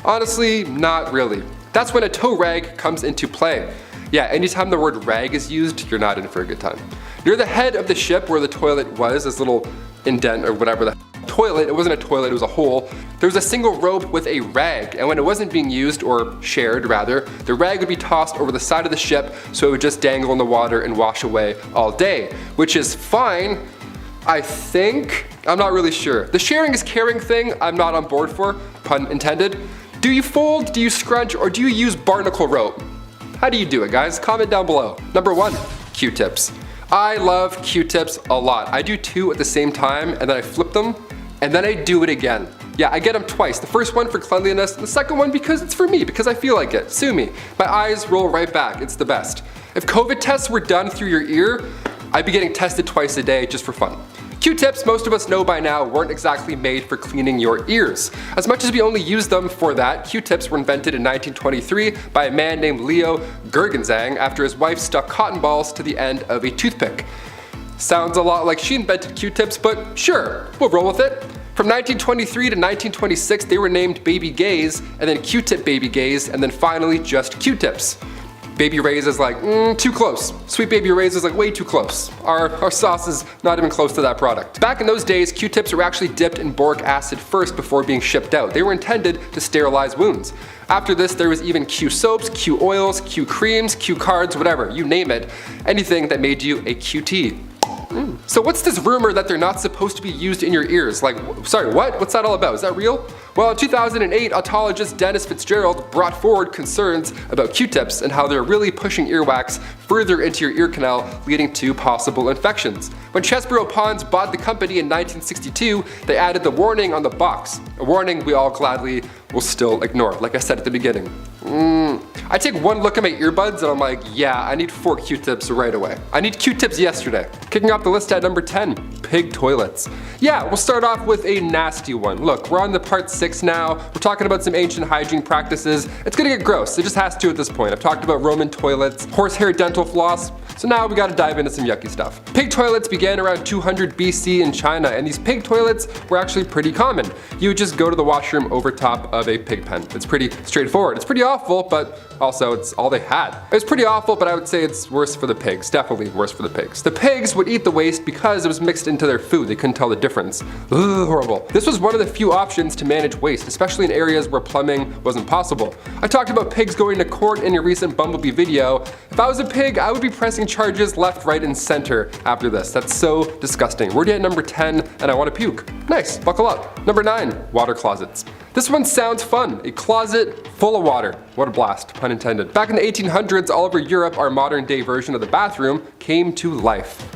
Honestly, not really. That's when a tow rag comes into play. Yeah, anytime the word rag is used, you're not in for a good time. Near the head of the ship where the toilet was, this little indent or whatever the toilet, it wasn't a toilet, it was a hole, there was a single rope with a rag, and when it wasn't being used, or shared rather, the rag would be tossed over the side of the ship so it would just dangle in the water and wash away all day, which is fine, I think. I'm not really sure. The sharing is caring thing I'm not on board for, pun intended. Do you fold, do you scrunch, or do you use barnacle rope? How do you do it, guys? Comment down below. Number 1, Q-tips. I love Q-tips a lot. I do 2 at the same time, and then I flip them, and then I do it again. Yeah, I get them twice. The first one for cleanliness, and the second one because it's for me, because I feel like it. Sue me. My eyes roll right back. It's the best. If COVID tests were done through your ear, I'd be getting tested twice a day just for fun. Q-tips, most of us know by now, weren't exactly made for cleaning your ears. As much as we only use them for that, Q-tips were invented in 1923 by a man named Leo Gergenzang after his wife stuck cotton balls to the end of a toothpick. Sounds a lot like she invented Q-tips, but sure, we'll roll with it. From 1923 to 1926, they were named Baby Gays, and then Q-tip Baby Gays, and then finally just Q-tips. Baby Ray's is like, too close. Sweet Baby Ray's is like way too close. Our sauce is not even close to that product. Back in those days, Q-tips were actually dipped in boric acid first before being shipped out. They were intended to sterilize wounds. After this, there was even Q soaps, Q oils, Q creams, Q cards, whatever, you name it. Anything that made you a QT. So what's this rumor that they're not supposed to be used in your ears? Like, sorry, what? What's that all about? Is that real? Well, in 2008, otologist Dennis Fitzgerald brought forward concerns about Q-tips and how they're really pushing earwax further into your ear canal, leading to possible infections. When Chesborough Ponds bought the company in 1962, they added the warning on the box. A warning we all gladly will still ignore, like I said at the beginning. I take one look at my earbuds and I'm like, yeah, I need 4 Q-tips right away. I need Q-tips yesterday. Kicking off the list at number 10, pig toilets. Yeah, we'll start off with a nasty one. Look, we're on the part 6 now. We're talking about some ancient hygiene practices. It's gonna get gross, it just has to at this point. I've talked about Roman toilets, horsehair dental floss, so now we gotta dive into some yucky stuff. Pig toilets began around 200 BC in China, and these pig toilets were actually pretty common. You would just go to the washroom over top of a pig pen. It's pretty straightforward. It's pretty awful, but also it's all they had. It was pretty awful, but I would say it's worse for the pigs. Definitely worse for the pigs. The pigs would eat the waste because it was mixed into their food. They couldn't tell the difference. Ugh, horrible. This was one of the few options to manage waste, especially in areas where plumbing wasn't possible. I talked about pigs going to court in a recent Bumblebee video. If I was a pig, I would be pressing charges left, right, and center after this. That's so disgusting. We're at number 10, and I want to puke. Nice, buckle up. Number 9, water closets. This one sounds fun. A closet full of water. What a blast, pun intended. Back in the 1800s, all over Europe, our modern day version of the bathroom came to life.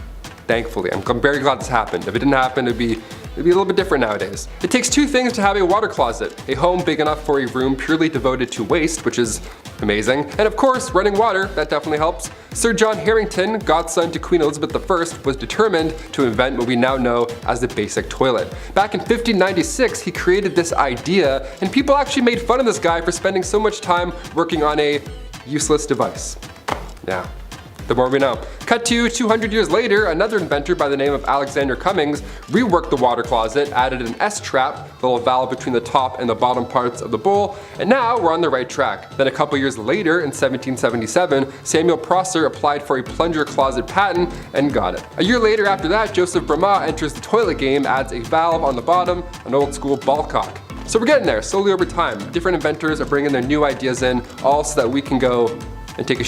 Thankfully, I'm very glad this happened. If it didn't happen, it'd be a little bit different nowadays. It takes 2 things to have a water closet. A home big enough for a room purely devoted to waste, which is amazing. And of course, running water, that definitely helps. Sir John Harington, godson to Queen Elizabeth I, was determined to invent what we now know as the basic toilet. Back in 1596, he created this idea, and people actually made fun of this guy for spending so much time working on a useless device. Yeah. The more we know. Cut to 200 years later, another inventor by the name of Alexander Cummings reworked the water closet, added an S-trap, the little valve between the top and the bottom parts of the bowl, and now we're on the right track. Then a couple years later, in 1777, Samuel Prosser applied for a plunger closet patent and got it. A year later after that, Joseph Bramah enters the toilet game, adds a valve on the bottom, an old school ball cock. So we're getting there, slowly over time. Different inventors are bringing their new ideas in, all so that we can go and take a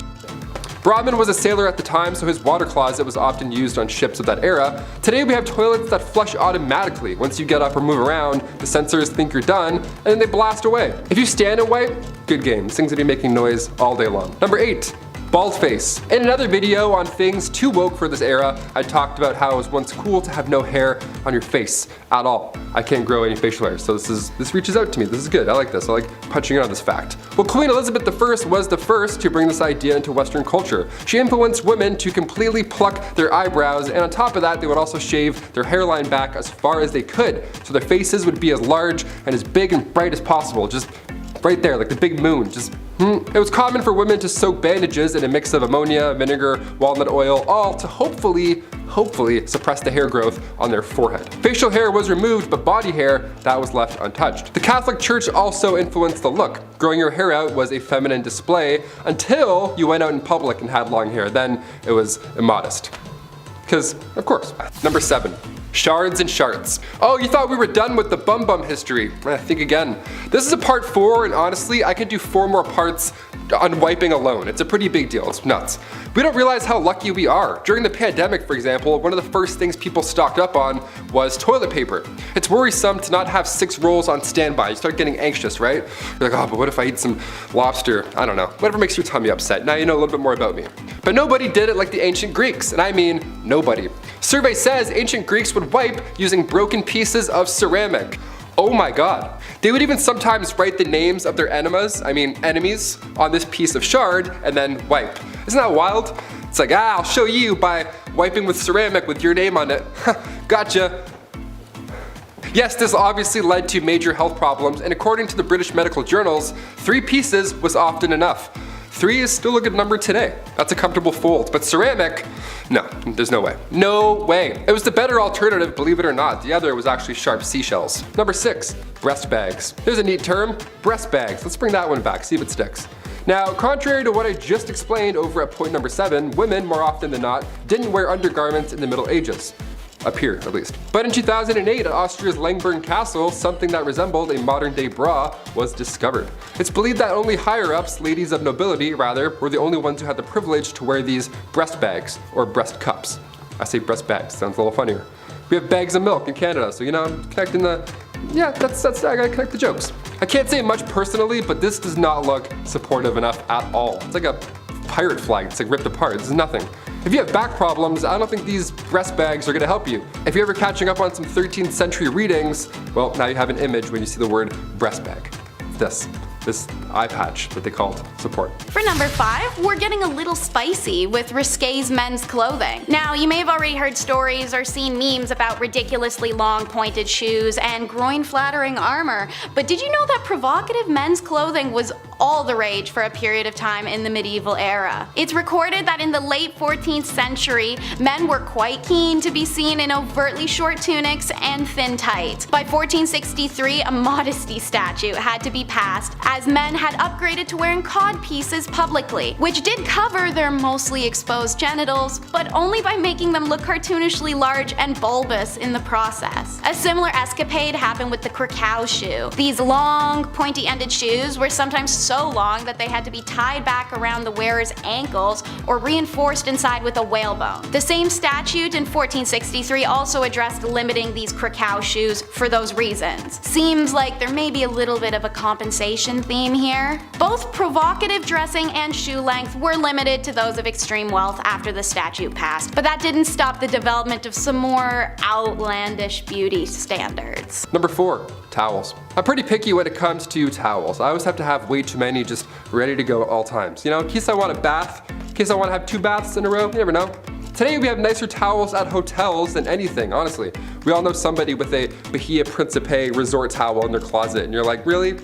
Rodman was a sailor at the time, so his water closet was often used on ships of that era. Today we have toilets that flush automatically. Once you get up or move around, the sensors think you're done, and then they blast away. If you stand and wipe, good game. This thing's gonna be making noise all day long. Number 8. Bald face. In another video on things too woke for this era, I talked about how it was once cool to have no hair on your face at all. I can't grow any facial hair, so this reaches out to me. This is good. I like this. I like punching out this fact. Well, Queen Elizabeth I was the first to bring this idea into Western culture. She influenced women to completely pluck their eyebrows, and on top of that, they would also shave their hairline back as far as they could, so their faces would be as large and as big and bright as possible. Just right there, like the big moon. It was common for women to soak bandages in a mix of ammonia, vinegar, walnut oil, all to hopefully suppress the hair growth on their forehead. Facial hair was removed, but body hair, that was left untouched. The Catholic Church also influenced the look. Growing your hair out was a feminine display until you went out in public and had long hair. Then it was immodest. Because, of course. Number 7. Shards and sharts. Oh, you thought we were done with the bum history. Think again. This is a part 4, and honestly, I could do 4 more parts on wiping alone. It's a pretty big deal. It's nuts. We don't realize how lucky we are. During the pandemic, for example, one of the first things people stocked up on was toilet paper. It's worrisome to not have 6 rolls on standby. You start getting anxious, right? You're like, oh, but what if I eat some lobster? I don't know. Whatever makes your tummy upset. Now you know a little bit more about me. But nobody did it like the ancient Greeks, and I mean nobody. Survey says ancient Greeks would wipe using broken pieces of ceramic. Oh my god. They would even sometimes write the names of their enemies on this piece of shard and then wipe. Isn't that wild? It's like, I'll show you by wiping with ceramic with your name on it. Gotcha. Yes, this obviously led to major health problems, and according to the British medical journals, 3 pieces was often enough. 3 is still a good number today. That's a comfortable fold, but ceramic, no, there's no way. No way. It was the better alternative, believe it or not. The other was actually sharp seashells. Number 6, breast bags. There's a neat term, breast bags. Let's bring that one back, see if it sticks. Now, contrary to what I just explained over at point number 7, women, more often than not, didn't wear undergarments in the Middle Ages. Up here, at least. But in 2008, at Austria's Langborn Castle, something that resembled a modern-day bra was discovered. It's believed that only higher-ups, ladies of nobility rather, were the only ones who had the privilege to wear these breast bags, or breast cups. I say breast bags, sounds a little funnier. We have bags of milk in Canada, so you know, I'm connecting the, yeah, that's I gotta connect the jokes. I can't say much personally, but this does not look supportive enough at all. It's like a pirate flag, it's like ripped apart, this is nothing. If you have back problems, I don't think these breast bags are gonna help you. If you're ever catching up on some 13th century readings, well, now you have an image when you see the word breast bag. This. this eye patch that they called support. For number 5, we're getting a little spicy with risqué men's clothing. Now, you may have already heard stories or seen memes about ridiculously long pointed shoes and groin-flattering armor, but did you know that provocative men's clothing was all the rage for a period of time in the medieval era? It's recorded that in the late 14th century, men were quite keen to be seen in overtly short tunics and thin tights. By 1463, a modesty statute had to be passed, as men had upgraded to wearing cod pieces publicly, which did cover their mostly exposed genitals, but only by making them look cartoonishly large and bulbous in the process. A similar escapade happened with the Krakow shoe. These long, pointy-ended shoes were sometimes so long that they had to be tied back around the wearer's ankles or reinforced inside with a whalebone. The same statute in 1463 also addressed limiting these Krakow shoes for those reasons. Seems like there may be a little bit of a compensation theme here. Both provocative dressing and shoe length were limited to those of extreme wealth after the statute passed, but that didn't stop the development of some more outlandish beauty standards. Number 4, towels. I'm pretty picky when it comes to towels. I always have to have way too many just ready to go at all times. You know, in case I want a bath, in case I want to have 2 baths in a row, you never know. Today we have nicer towels at hotels than anything, honestly. We all know somebody with a Bahia Principe resort towel in their closet, and you're like, really?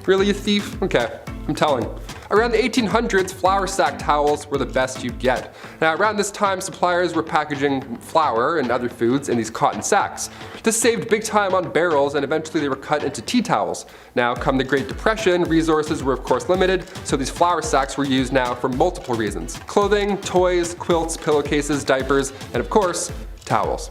Really, you thief? Okay, I'm telling. Around the 1800s, flour sack towels were the best you'd get. Now, around this time, suppliers were packaging flour and other foods in these cotton sacks. This saved big time on barrels, and eventually they were cut into tea towels. Now, come the Great Depression, resources were of course limited, so these flour sacks were used now for multiple reasons: clothing, toys, quilts, pillowcases, diapers, and of course, towels.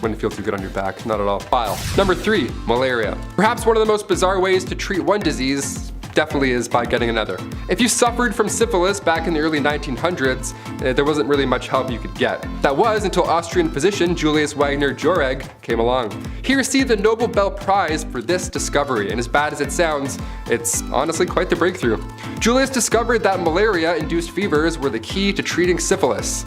Wouldn't feel too good on your back, not at all. File. Number 3, malaria. Perhaps one of the most bizarre ways to treat one disease definitely is by getting another. If you suffered from syphilis back in the early 1900s, there wasn't really much help you could get. That was until Austrian physician Julius Wagner Jauregg came along. He received the Nobel Prize for this discovery, and as bad as it sounds, it's honestly quite the breakthrough. Julius discovered that malaria-induced fevers were the key to treating syphilis.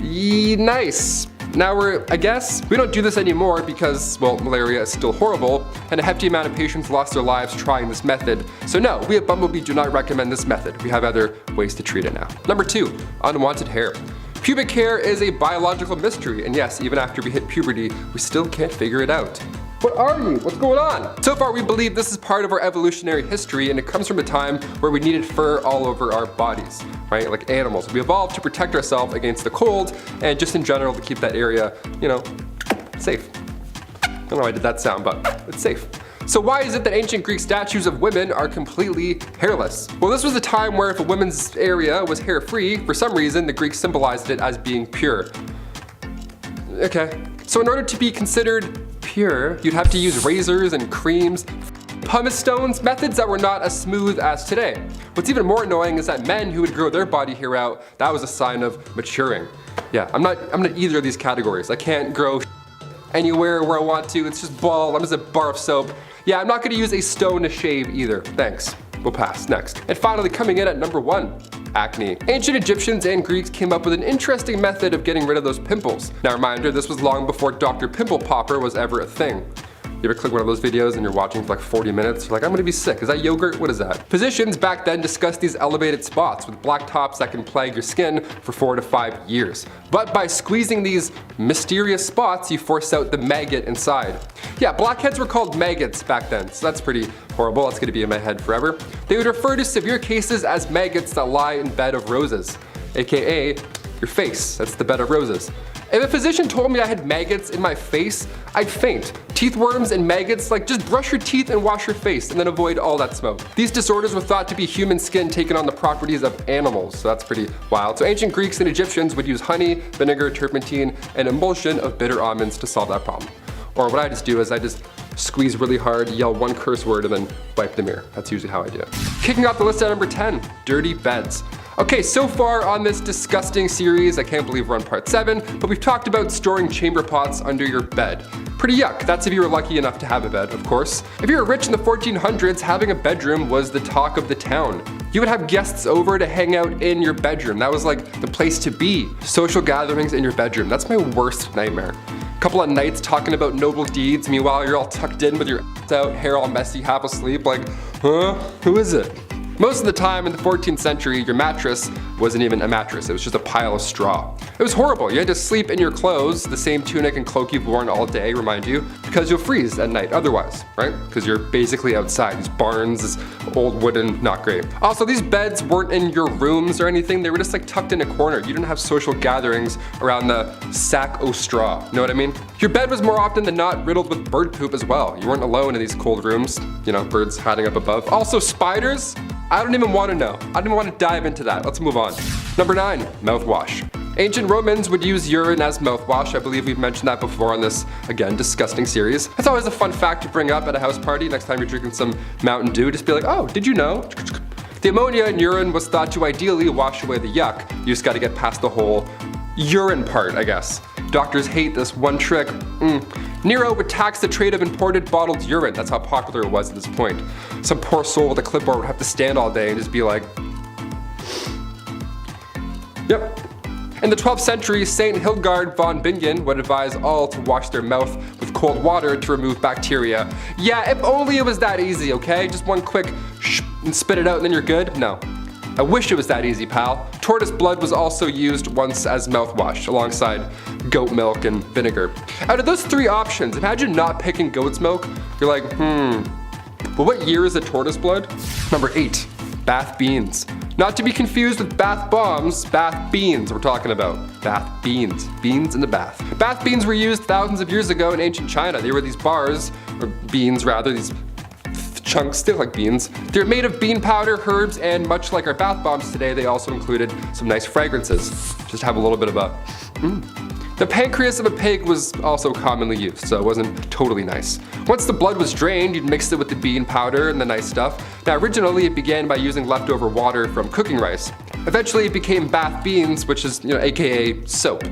Nice. Now I guess, we don't do this anymore because, well, malaria is still horrible, and a hefty amount of patients lost their lives trying this method. So no, we at Bumblebee do not recommend this method. We have other ways to treat it now. Number 2, unwanted hair. Pubic hair is a biological mystery, and yes, even after we hit puberty, we still can't figure it out. What are you? What's going on? So far we believe this is part of our evolutionary history, and it comes from a time where we needed fur all over our bodies, right? Like animals. We evolved to protect ourselves against the cold and just in general to keep that area, you know, safe. I don't know why I did that sound, but it's safe. So why is it that ancient Greek statues of women are completely hairless? Well, this was a time where if a woman's area was hair-free, for some reason the Greeks symbolized it as being pure. Okay. So in order to be considered pure, you'd have to use razors and creams, pumice stones, methods that were not as smooth as today. What's even more annoying is that men who would grow their body hair out, that was a sign of maturing. Yeah, I'm not either of these categories. I can't grow anywhere where I want to. It's just bald. I'm just a bar of soap. Yeah, I'm not gonna use a stone to shave either. Thanks. We'll pass. Next. And finally, coming in at number 1, acne. Ancient Egyptians and Greeks came up with an interesting method of getting rid of those pimples. Now reminder, this was long before Dr. Pimple Popper was ever a thing. You ever click one of those videos and you're watching for like 40 minutes? You're like, I'm gonna be sick. Is that yogurt? What is that? Physicians back then discussed these elevated spots with black tops that can plague your skin for 4 to 5 years. But by squeezing these mysterious spots, you force out the maggot inside. Yeah, blackheads were called maggots back then, so that's pretty horrible. That's gonna be in my head forever. They would refer to severe cases as maggots that lie in bed of roses, aka your face. That's the bed of roses. If a physician told me I had maggots in my face, I'd faint. Teeth worms and maggots, like just brush your teeth and wash your face and then avoid all that smoke. These disorders were thought to be human skin taking on the properties of animals, so that's pretty wild. So ancient Greeks and Egyptians would use honey, vinegar, turpentine, and emulsion of bitter almonds to solve that problem. Or what I just do is I just squeeze really hard, yell one curse word, and then wipe the mirror. That's usually how I do it. Kicking off the list at number 10, dirty beds. Okay, so far on this disgusting series, I can't believe we're on part 7, but we've talked about storing chamber pots under your bed. Pretty yuck. That's if you were lucky enough to have a bed, of course. If you were rich in the 1400s, having a bedroom was the talk of the town. You would have guests over to hang out in your bedroom. That was like the place to be. Social gatherings in your bedroom. That's my worst nightmare. Couple of nights talking about noble deeds, meanwhile you're all tucked in with your ass out, hair all messy, half asleep, like, huh? Who is it? Most of the time in the 14th century, your mattress wasn't even a mattress, it was just a pile of straw. It was horrible. You had to sleep in your clothes, the same tunic and cloak you've worn all day, remind you, because you'll freeze at night otherwise, right? Because you're basically outside. These barns, this old wooden, not great. Also, these beds weren't in your rooms or anything, they were just like tucked in a corner. You didn't have social gatherings around the sack o' straw, you know what I mean? Your bed was more often than not riddled with bird poop as well. You weren't alone in these cold rooms, you know, birds hiding up above. Also, spiders? I don't even want to know. I don't even want to dive into that. Let's move on. Number 9, mouthwash. Ancient Romans would use urine as mouthwash. I believe we've mentioned that before on this, again, disgusting series. That's always a fun fact to bring up at a house party. Next time you're drinking some Mountain Dew, just be like, oh, did you know? The ammonia in urine was thought to ideally wash away the yuck. You just gotta get past the whole urine part, I guess. Doctors hate this one trick. Nero would tax the trade of imported bottled urine. That's how popular it was at this point. Some poor soul with a clipboard would have to stand all day and just be like, yep. In the 12th century, Saint Hildegard von Bingen would advise all to wash their mouth with cold water to remove bacteria. Yeah, if only it was that easy, okay? Just one quick shh and spit it out and then you're good? No. I wish it was that easy, pal. Tortoise blood was also used once as mouthwash, alongside goat milk and vinegar. Out of those 3 options, imagine not picking goat's milk. You're like, but what year is the tortoise blood? Number 8, bath beans. Not to be confused with bath bombs, bath beans we're talking about. Bath beans, beans in the bath. Bath beans were used thousands of years ago in ancient China. They were these bars, or beans rather, these chunks, they look like beans. They're made of bean powder, herbs, and much like our bath bombs today, they also included some nice fragrances. Just have a little bit of a The pancreas of a pig was also commonly used, so it wasn't totally nice. Once the blood was drained, you'd mix it with the bean powder and the nice stuff. Now originally it began by using leftover water from cooking rice. Eventually it became bath beans, which is, aka soap.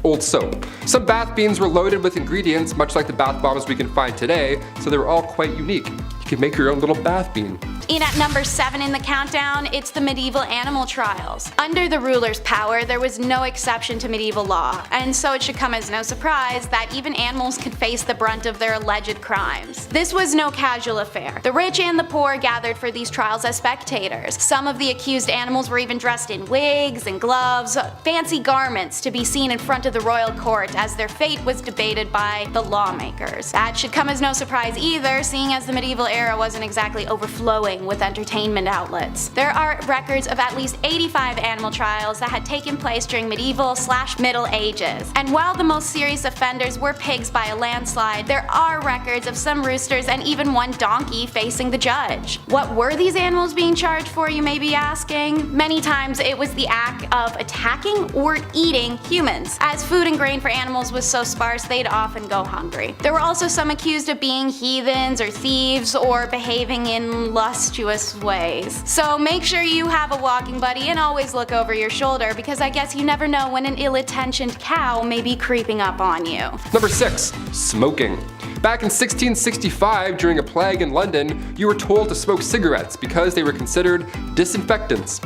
Old soap. Some bath beans were loaded with ingredients, much like the bath bombs we can find today, so they were all quite unique. You can make your own little bath bean. In at number 7 in the countdown, it's the medieval animal trials. Under the ruler's power, there was no exception to medieval law, and so it should come as no surprise that even animals could face the brunt of their alleged crimes. This was no casual affair. The rich and the poor gathered for these trials as spectators. Some of the accused animals were even dressed in wigs and gloves, fancy garments to be seen in front of the royal court as their fate was debated by the lawmakers. That should come as no surprise either, seeing as the medieval era wasn't exactly overflowing with entertainment outlets. There are records of at least 85 animal trials that had taken place during medieval/Middle Ages. And while the most serious offenders were pigs by a landslide, there are records of some roosters and even one donkey facing the judge. What were these animals being charged for, you may be asking? Many times it was the act of attacking or eating humans, as food and grain for animals was so sparse they'd often go hungry. There were also some accused of being heathens or thieves or behaving in lustuous ways. So make sure you have a walking buddy and always look over your shoulder, because I guess you never know when an ill-intentioned cow may be creeping up on you. Number 6, smoking. Back in 1665, during a plague in London, you were told to smoke cigarettes because they were considered disinfectants.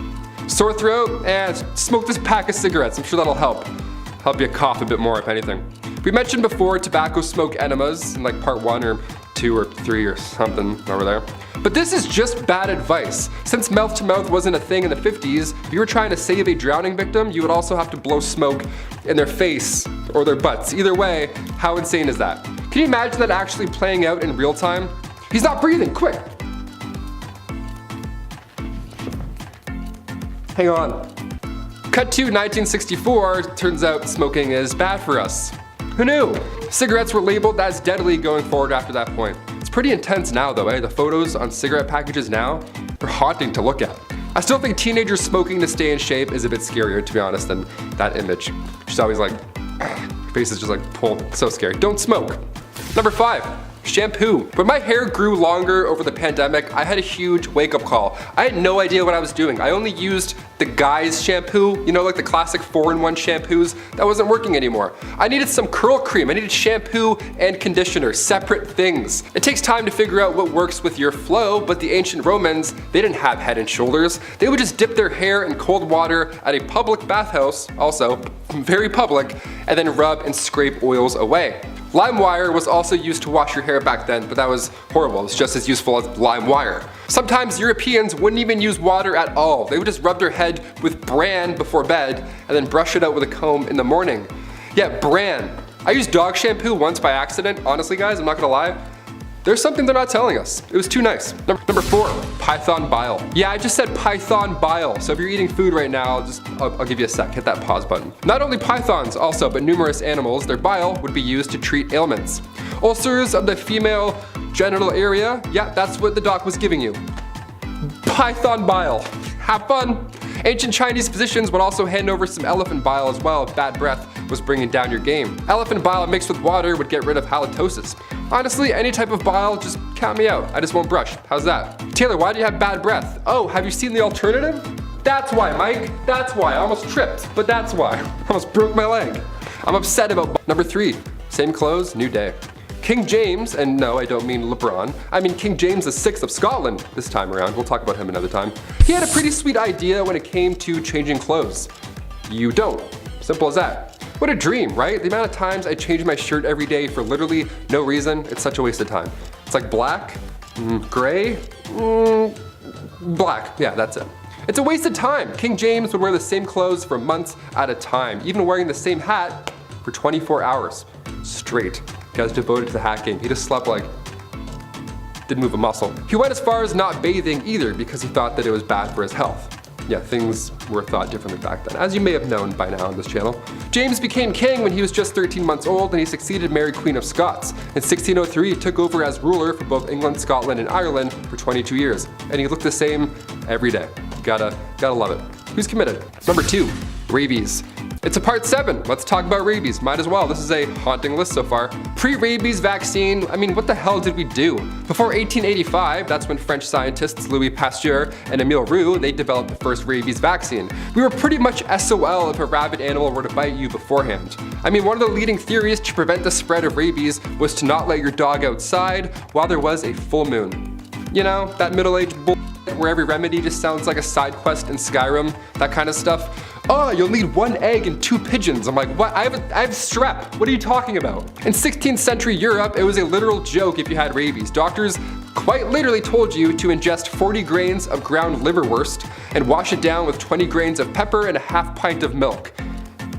Sore throat? Smoke this pack of cigarettes, I'm sure that'll help. Help you cough a bit more if anything. We mentioned before tobacco smoke enemas in like part 1 or 2 or 3 or something over there. But this is just bad advice. Since mouth to mouth wasn't a thing in the 50s, if you were trying to save a drowning victim, you would also have to blow smoke in their face or their butts. Either way, how insane is that? Can you imagine that actually playing out in real time? He's not breathing, quick! Hang on. Cut to 1964, turns out smoking is bad for us. Who knew? Cigarettes were labeled as deadly going forward after that point. It's pretty intense now though, eh? The photos on cigarette packages now, they're haunting to look at. I still think teenagers smoking to stay in shape is a bit scarier, to be honest, than that image. She's always like, her face is just like pulled, so scary. Don't smoke. Number 5, Shampoo. When my hair grew longer over the pandemic, I had a huge wake-up call. I had no idea what I was doing. I only used the Guy's shampoo, you know, like the classic 4-in-1 shampoos. That wasn't working anymore. I needed some curl cream. I needed shampoo and conditioner, separate things. It takes time to figure out what works with your flow, but the ancient Romans, they didn't have Head and Shoulders. They would just dip their hair in cold water at a public bathhouse, also very public, and then rub and scrape oils away. Lime wire was also used to wash your hair back then, but that was horrible. It's just as useful as lime wire. Sometimes Europeans wouldn't even use water at all. They would just rub their head with bran before bed and then brush it out with a comb in the morning. Yeah, bran. I used dog shampoo once by accident. Honestly, guys, I'm not gonna lie. There's something they're not telling us. It was too nice. Number 4, python bile. Yeah, I just said python bile. So if you're eating food right now, I'll give you a sec. Hit that pause button. Not only pythons also, but numerous animals, their bile would be used to treat ailments. Ulcers of the female genital area. Yeah, that's what the doc was giving you. Python bile. Have fun. Ancient Chinese physicians would also hand over some elephant bile as well if bad breath was bringing down your game. Elephant bile mixed with water would get rid of halitosis. Honestly, any type of bile, just count me out. I just won't brush. How's that? Taylor, why do you have bad breath? Oh, have you seen the alternative? That's why, Mike. That's why. I almost tripped, but that's why. I almost broke my leg. I'm upset about Number 3, same clothes, new day. King James, and no, I don't mean LeBron, I mean King James VI of Scotland this time around. We'll talk about him another time. He had a pretty sweet idea when it came to changing clothes. You don't. Simple as that. What a dream, right? The amount of times I change my shirt every day for literally no reason, it's such a waste of time. It's like black, gray, black. Yeah, that's it. It's a waste of time. King James would wear the same clothes for months at a time, even wearing the same hat for 24 hours straight. The guy's devoted to the hat game. He just slept like, didn't move a muscle. He went as far as not bathing either because he thought that it was bad for his health. Yeah, things were thought differently back then, as you may have known by now on this channel. James became king when he was just 13 months old, and he succeeded Mary Queen of Scots. In 1603, he took over as ruler for both England, Scotland, and Ireland for 22 years. And he looked the same every day. Gotta love it. Who's committed? Number 2, rabies. It's a part 7. Let's talk about rabies. Might as well. This is a haunting list so far. Pre-rabies vaccine, I mean, what the hell did we do? Before 1885, that's when French scientists Louis Pasteur and Emile Roux, they developed the first rabies vaccine. We were pretty much SOL if a rabid animal were to bite you beforehand. I mean, one of the leading theories to prevent the spread of rabies was to not let your dog outside while there was a full moon. You know, that middle-aged bull where every remedy just sounds like a side quest in Skyrim, that kind of stuff. Oh, you'll need 1 egg and 2 pigeons. I'm like, what? I have strep. What are you talking about? In 16th century Europe, it was a literal joke if you had rabies. Doctors quite literally told you to ingest 40 grains of ground liverwurst and wash it down with 20 grains of pepper and a half pint of milk.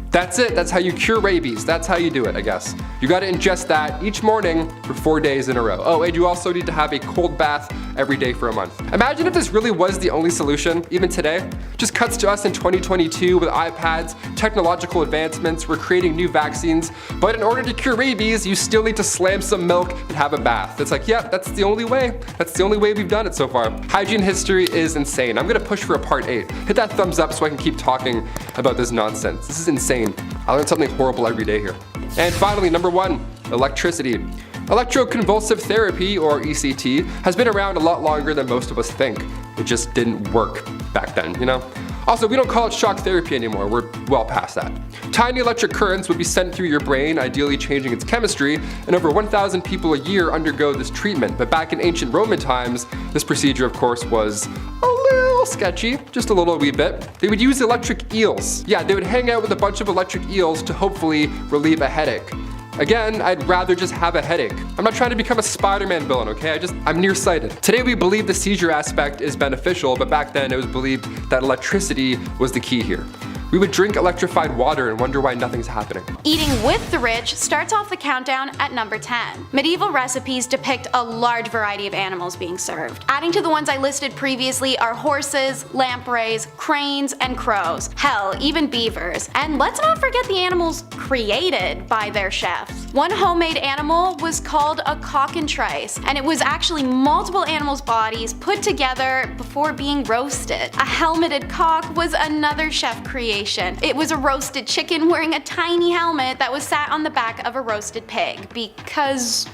That's it. That's how you cure rabies. That's how you do it, I guess. You gotta ingest that each morning for 4 days in a row. Oh, and you also need to have a cold bath every day for a month. Imagine if this really was the only solution, even today. Just cuts to us in 2022 with iPads, technological advancements, we're creating new vaccines, but in order to cure rabies, you still need to slam some milk and have a bath. It's like, yeah, that's the only way. That's the only way we've done it so far. Hygiene history is insane. I'm gonna push for a part 8. Hit that thumbs up so I can keep talking about this nonsense. This is insane. I learn something horrible every day here. And finally, number 1, electricity. Electroconvulsive therapy, or ECT, has been around a lot longer than most of us think. It just didn't work back then, you know? Also, we don't call it shock therapy anymore, we're well past that. Tiny electric currents would be sent through your brain, ideally changing its chemistry, and over 1,000 people a year undergo this treatment. But back in ancient Roman times, this procedure, of course, was a little sketchy, just a little wee bit. They would use electric eels. Yeah, they would hang out with a bunch of electric eels to hopefully relieve a headache. Again, I'd rather just have a headache. I'm not trying to become a Spider-Man villain, okay? I'm nearsighted. Today we believe the seizure aspect is beneficial, but back then it was believed that electricity was the key here. We would drink electrified water and wonder why nothing's happening. Eating with the rich starts off the countdown at number 10. Medieval recipes depict a large variety of animals being served. Adding to the ones I listed previously are horses, lampreys, cranes, and crows. Hell, even beavers. And let's not forget the animals created by their chefs. One homemade animal was called a cockentrice, and it was actually multiple animals' bodies put together before being roasted. A helmeted cock was another chef creation. It was a roasted chicken wearing a tiny helmet that was sat on the back of a roasted pig, because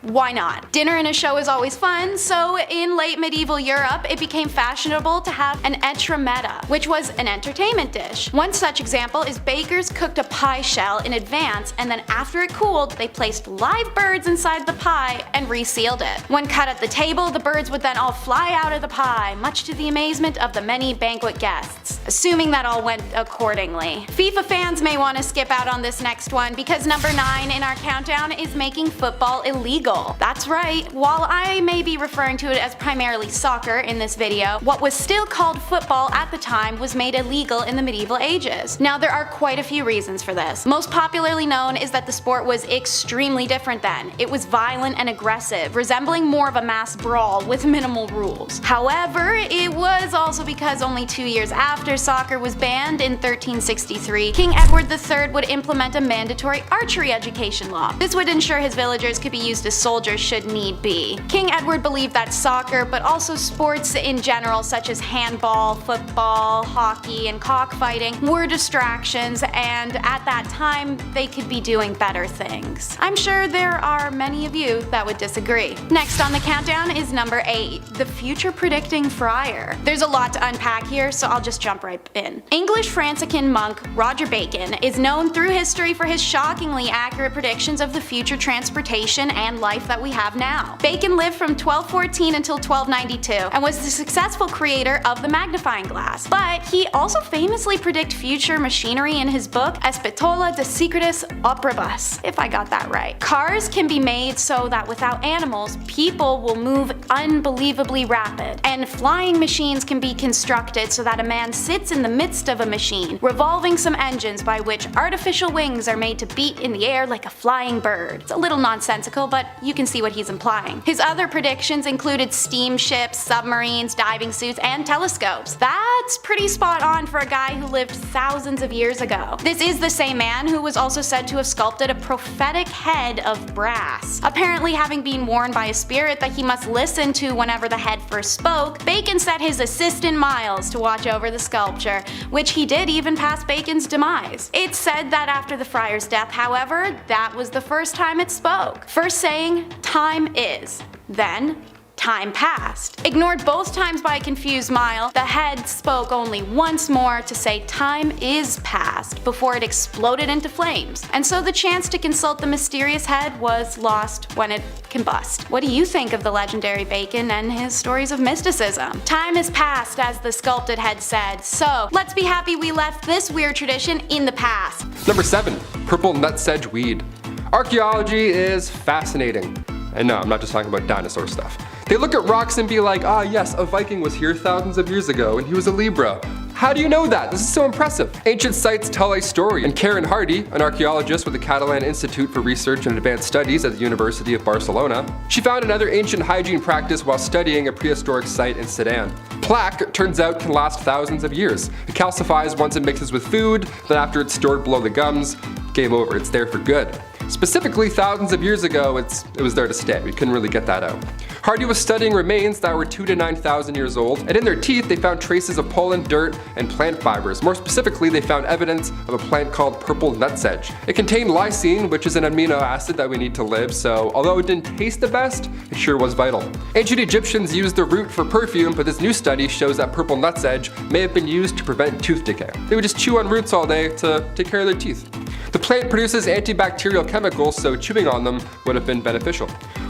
Why not? Dinner and a show is always fun, so in late medieval Europe, it became fashionable to have an etrametta, which was an entertainment dish. One such example is bakers cooked a pie shell in advance, and then after it cooled, they placed live birds inside the pie and resealed it. When cut at the table, the birds would then all fly out of the pie, much to the amazement of the many banquet guests, assuming that all went accordingly. FIFA fans may want to skip out on this next one because number 9 in our countdown is making football illegal. That's right, while I may be referring to it as primarily soccer in this video, what was still called football at the time was made illegal in the medieval ages. Now there are quite a few reasons for this. Most popularly known is that the sport was extremely different then. It was violent and aggressive, resembling more of a mass brawl with minimal rules. However, it was also because only 2 years after soccer was banned in 1363, King Edward III would implement a mandatory archery education law. This would ensure his villagers could be used as soldiers should need be. King Edward believed that soccer, but also sports in general such as handball, football, hockey, and cockfighting were distractions, and at that time they could be doing better things. I'm sure there are many of you that would disagree. Next on the countdown is number 8, the future predicting friar. There's a lot to unpack here, so I'll just jump right in. English Franciscan monk Roger Bacon is known through history for his shockingly accurate predictions of the future transportation and life that we have now. Bacon lived from 1214 until 1292 and was the successful creator of the magnifying glass, but he also famously predicted future machinery in his book Espetola de Secretis Operibus, if I got that right. Cars can be made so that without animals, people will move unbelievably rapid, and flying machines can be constructed so that a man sits in the midst of a machine, revolving some engines by which artificial wings are made to beat in the air like a flying bird. It's a little nonsensical, but you can see what he's implying. His other predictions included steamships, submarines, diving suits, and telescopes. That's pretty spot on for a guy who lived thousands of years ago. This is the same man who was also said to have sculpted a prophetic head of brass. Apparently, having been warned by a spirit that he must listen to whenever the head first spoke, Bacon set his assistant Miles to watch over the sculpture, which he did even past Bacon's demise. It's said that after the friar's death, however, that was the first time it spoke. First saying, "Time is," then time passed. Ignored both times by a confused Mile, the head spoke only once more to say time is past before it exploded into flames, and so the chance to consult the mysterious head was lost when it combust. What do you think of the legendary Bacon and his stories of mysticism? Time is past, as the sculpted head said, so let's be happy we left this weird tradition in the past. Number 7, purple nutsedge weed. Archaeology is fascinating. And no, I'm not just talking about dinosaur stuff. They look at rocks and be like, ah yes, a Viking was here thousands of years ago and he was a Libra. How do you know that? This is so impressive. Ancient sites tell a story, and Karen Hardy, an archaeologist with the Catalan Institute for Research and Advanced Studies at the University of Barcelona, she found another ancient hygiene practice while studying a prehistoric site in Sudan. Plaque, it turns out, can last thousands of years. It calcifies once it mixes with food, then after it's stored below the gums, game over, it's there for good. Specifically, thousands of years ago, it was there to stay. We couldn't really get that out. Hardy was studying remains that were 2,000 to 9,000 years old, and in their teeth they found traces of pollen, dirt, and plant fibers. More specifically, they found evidence of a plant called purple nutsedge. It contained lysine, which is an amino acid that we need to live, so although it didn't taste the best, it sure was vital. Ancient Egyptians used the root for perfume, but this new study shows that purple nutsedge may have been used to prevent tooth decay. They would just chew on roots all day to take care of their teeth. The plant produces antibacterial chemicals, so chewing on them would have been beneficial.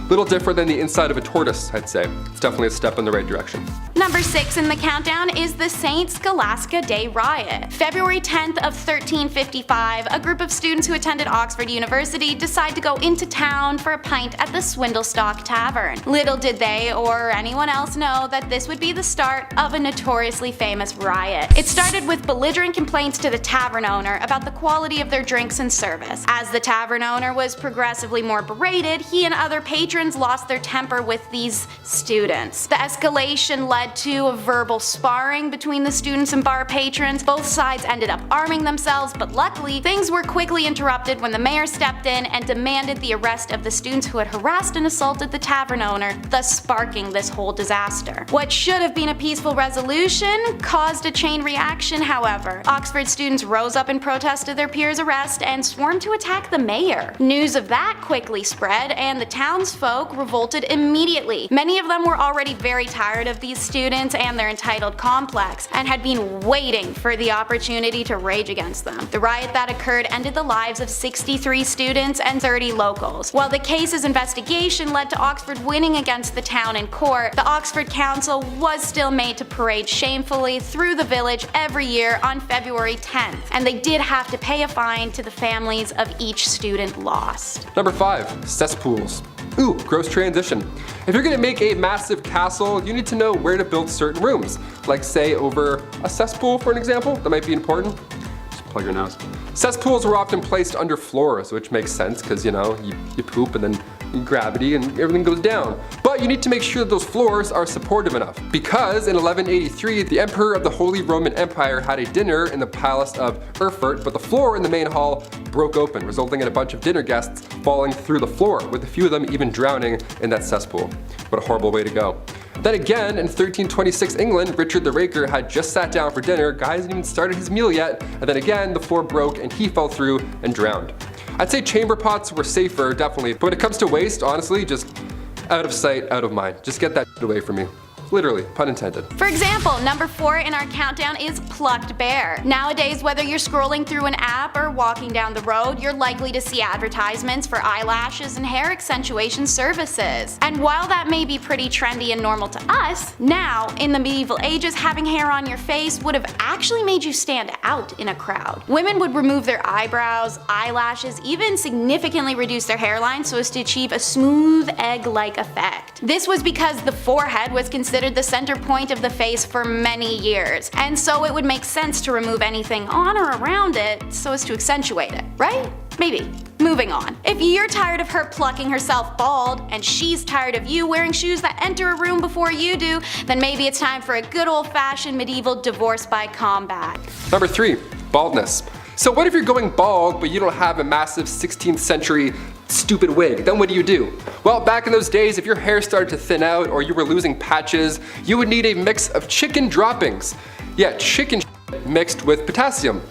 Little different than the inside of a tortoise, I'd say. It's definitely a step in the right direction. Number 6 in the countdown is the St. Scholastica Day Riot. February 10th of 1355, a group of students who attended Oxford University decide to go into town for a pint at the Swindlestock Tavern. Little did they or anyone else know that this would be the start of a notoriously famous riot. It started with belligerent complaints to the tavern owner about the quality of their drinks and service. As the tavern owner was progressively more berated, he and other patrons lost their temper with these students. The escalation led led to a verbal sparring between the students and bar patrons. Both sides ended up arming themselves, but luckily, things were quickly interrupted when the mayor stepped in and demanded the arrest of the students who had harassed and assaulted the tavern owner, thus sparking this whole disaster. What should have been a peaceful resolution caused a chain reaction, however. Oxford students rose up in protest of their peers' arrest and swarmed to attack the mayor. News of that quickly spread, and the townsfolk revolted immediately. Many of them were already very tired of these students and their entitled complex, and had been waiting for the opportunity to rage against them. The riot that occurred ended the lives of 63 students and 30 locals. While the case's investigation led to Oxford winning against the town in court, the Oxford Council was still made to parade shamefully through the village every year on February 10th, and they did have to pay a fine to the families of each student lost. Number 5. Cesspools. Ooh, gross transition. If you're gonna make a massive castle, you need to know where to build certain rooms. Like say over a cesspool for an example, that might be important. Just plug your nose. Cesspools were often placed under floors, which makes sense because you poop and then gravity and everything goes down. But you need to make sure that those floors are supportive enough. Because in 1183, the Emperor of the Holy Roman Empire had a dinner in the palace of Erfurt, but the floor in the main hall broke open, resulting in a bunch of dinner guests falling through the floor, with a few of them even drowning in that cesspool. What a horrible way to go. Then again, in 1326 England, Richard the Raker had just sat down for dinner, guy hasn't even started his meal yet, and then again the floor broke and he fell through and drowned. I'd say chamber pots were safer, definitely, but when it comes to waste, honestly, just out of sight, out of mind. Just get that away from me. Literally, pun intended. For example, number 4 in our countdown is plucked bear. Nowadays, whether you're scrolling through an app or walking down the road, you're likely to see advertisements for eyelashes and hair accentuation services. And while that may be pretty trendy and normal to us, now, in the medieval ages, having hair on your face would have actually made you stand out in a crowd. Women would remove their eyebrows, eyelashes, even significantly reduce their hairline so as to achieve a smooth egg-like effect. This was because the forehead was considered the center point of the face for many years, and so it would make sense to remove anything on or around it so as to accentuate it, right? Maybe. Moving on. If you're tired of her plucking herself bald, and she's tired of you wearing shoes that enter a room before you do, then maybe it's time for a good old-fashioned medieval divorce by combat. Number 3. Baldness. So what if you're going bald but you don't have a massive 16th century stupid wig? Then what do? Well, back in those days, if your hair started to thin out or you were losing patches, you would need a mix of chicken droppings. Yeah, chicken mixed with potassium.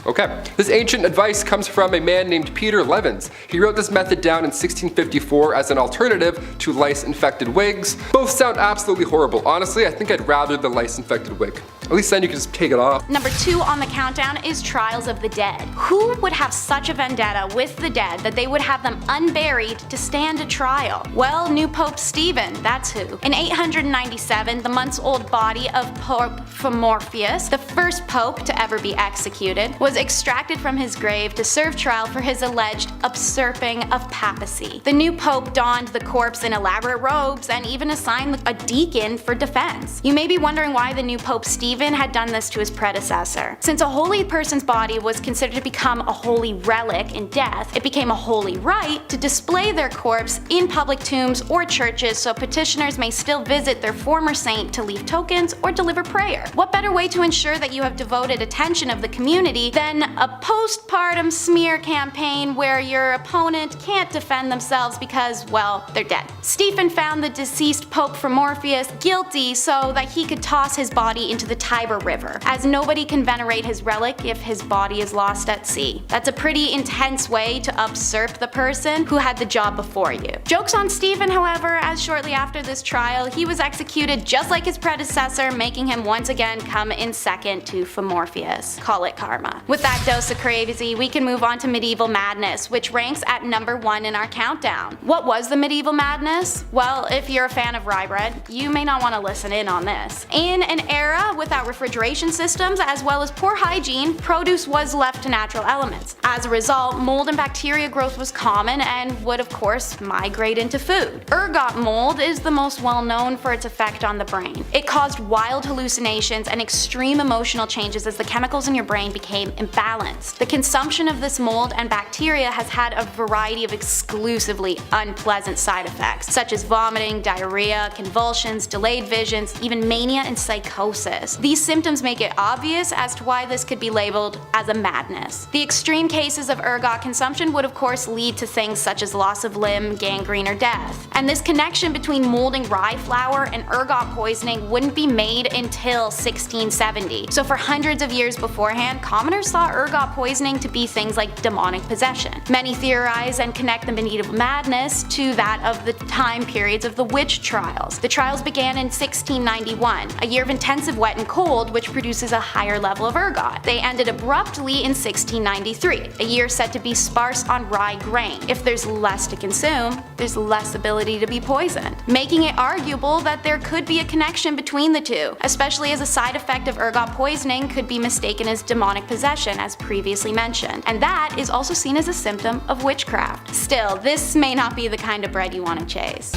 Okay. This ancient advice comes from a man named Peter Levens. He wrote this method down in 1654 as an alternative to lice-infected wigs. Both sound absolutely horrible. Honestly, I think I'd rather the lice-infected wig. At least then you can just take it off. Number 2 on the countdown is Trials of the Dead. Who would have such a vendetta with the dead that they would have them unburied to stand a trial? Well, new Pope Stephen, that's who. In 897, the months-old body of Pope Phomorphius, the first pope to ever be executed, was extracted from his grave to serve trial for his alleged usurping of papacy. The new pope donned the corpse in elaborate robes and even assigned a deacon for defense. You may be wondering why the new Pope Stephen had done this to his predecessor. Since a holy person's body was considered to become a holy relic in death, it became a holy rite to display their corpse in public tombs or churches so petitioners may still visit their former saint to leave tokens or deliver prayer. What better way to ensure that you have devoted attention of the community than a postpartum smear campaign where your opponent can't defend themselves because, well, they're dead. Stephen found the deceased Pope Phomorphius guilty so that he could toss his body into the Tiber River, as nobody can venerate his relic if his body is lost at sea. That's a pretty intense way to usurp the person who had the job before you. Joke's on Stephen, however, as shortly after this trial, he was executed just like his predecessor, making him once again come in second to Phomorphius. Call it karma. With that dose of crazy, we can move on to medieval madness, which ranks at number 1 in our countdown. What was the medieval madness? Well, if you're a fan of rye bread, you may not want to listen in on this. In an era without without refrigeration systems, as well as poor hygiene, produce was left to natural elements. As a result, mold and bacteria growth was common and would of course migrate into food. Ergot mold is the most well known for its effect on the brain. It caused wild hallucinations and extreme emotional changes as the chemicals in your brain became imbalanced. The consumption of this mold and bacteria has had a variety of exclusively unpleasant side effects, such as vomiting, diarrhea, convulsions, delayed visions, even mania and psychosis. These symptoms make it obvious as to why this could be labeled as a madness. The extreme cases of ergot consumption would of course lead to things such as loss of limb, gangrene, or death. And this connection between molding rye flour and ergot poisoning wouldn't be made until 1670. So for hundreds of years beforehand, commoners saw ergot poisoning to be things like demonic possession. Many theorize and connect the medieval madness to that of the time periods of the witch trials. The trials began in 1691, a year of intensive wet and cold which produces a higher level of ergot. They ended abruptly in 1693, a year said to be sparse on rye grain. If there's less to consume, there's less ability to be poisoned, making it arguable that there could be a connection between the two, especially as a side effect of ergot poisoning could be mistaken as demonic possession as previously mentioned, and that is also seen as a symptom of witchcraft. Still, this may not be the kind of bread you want to chase.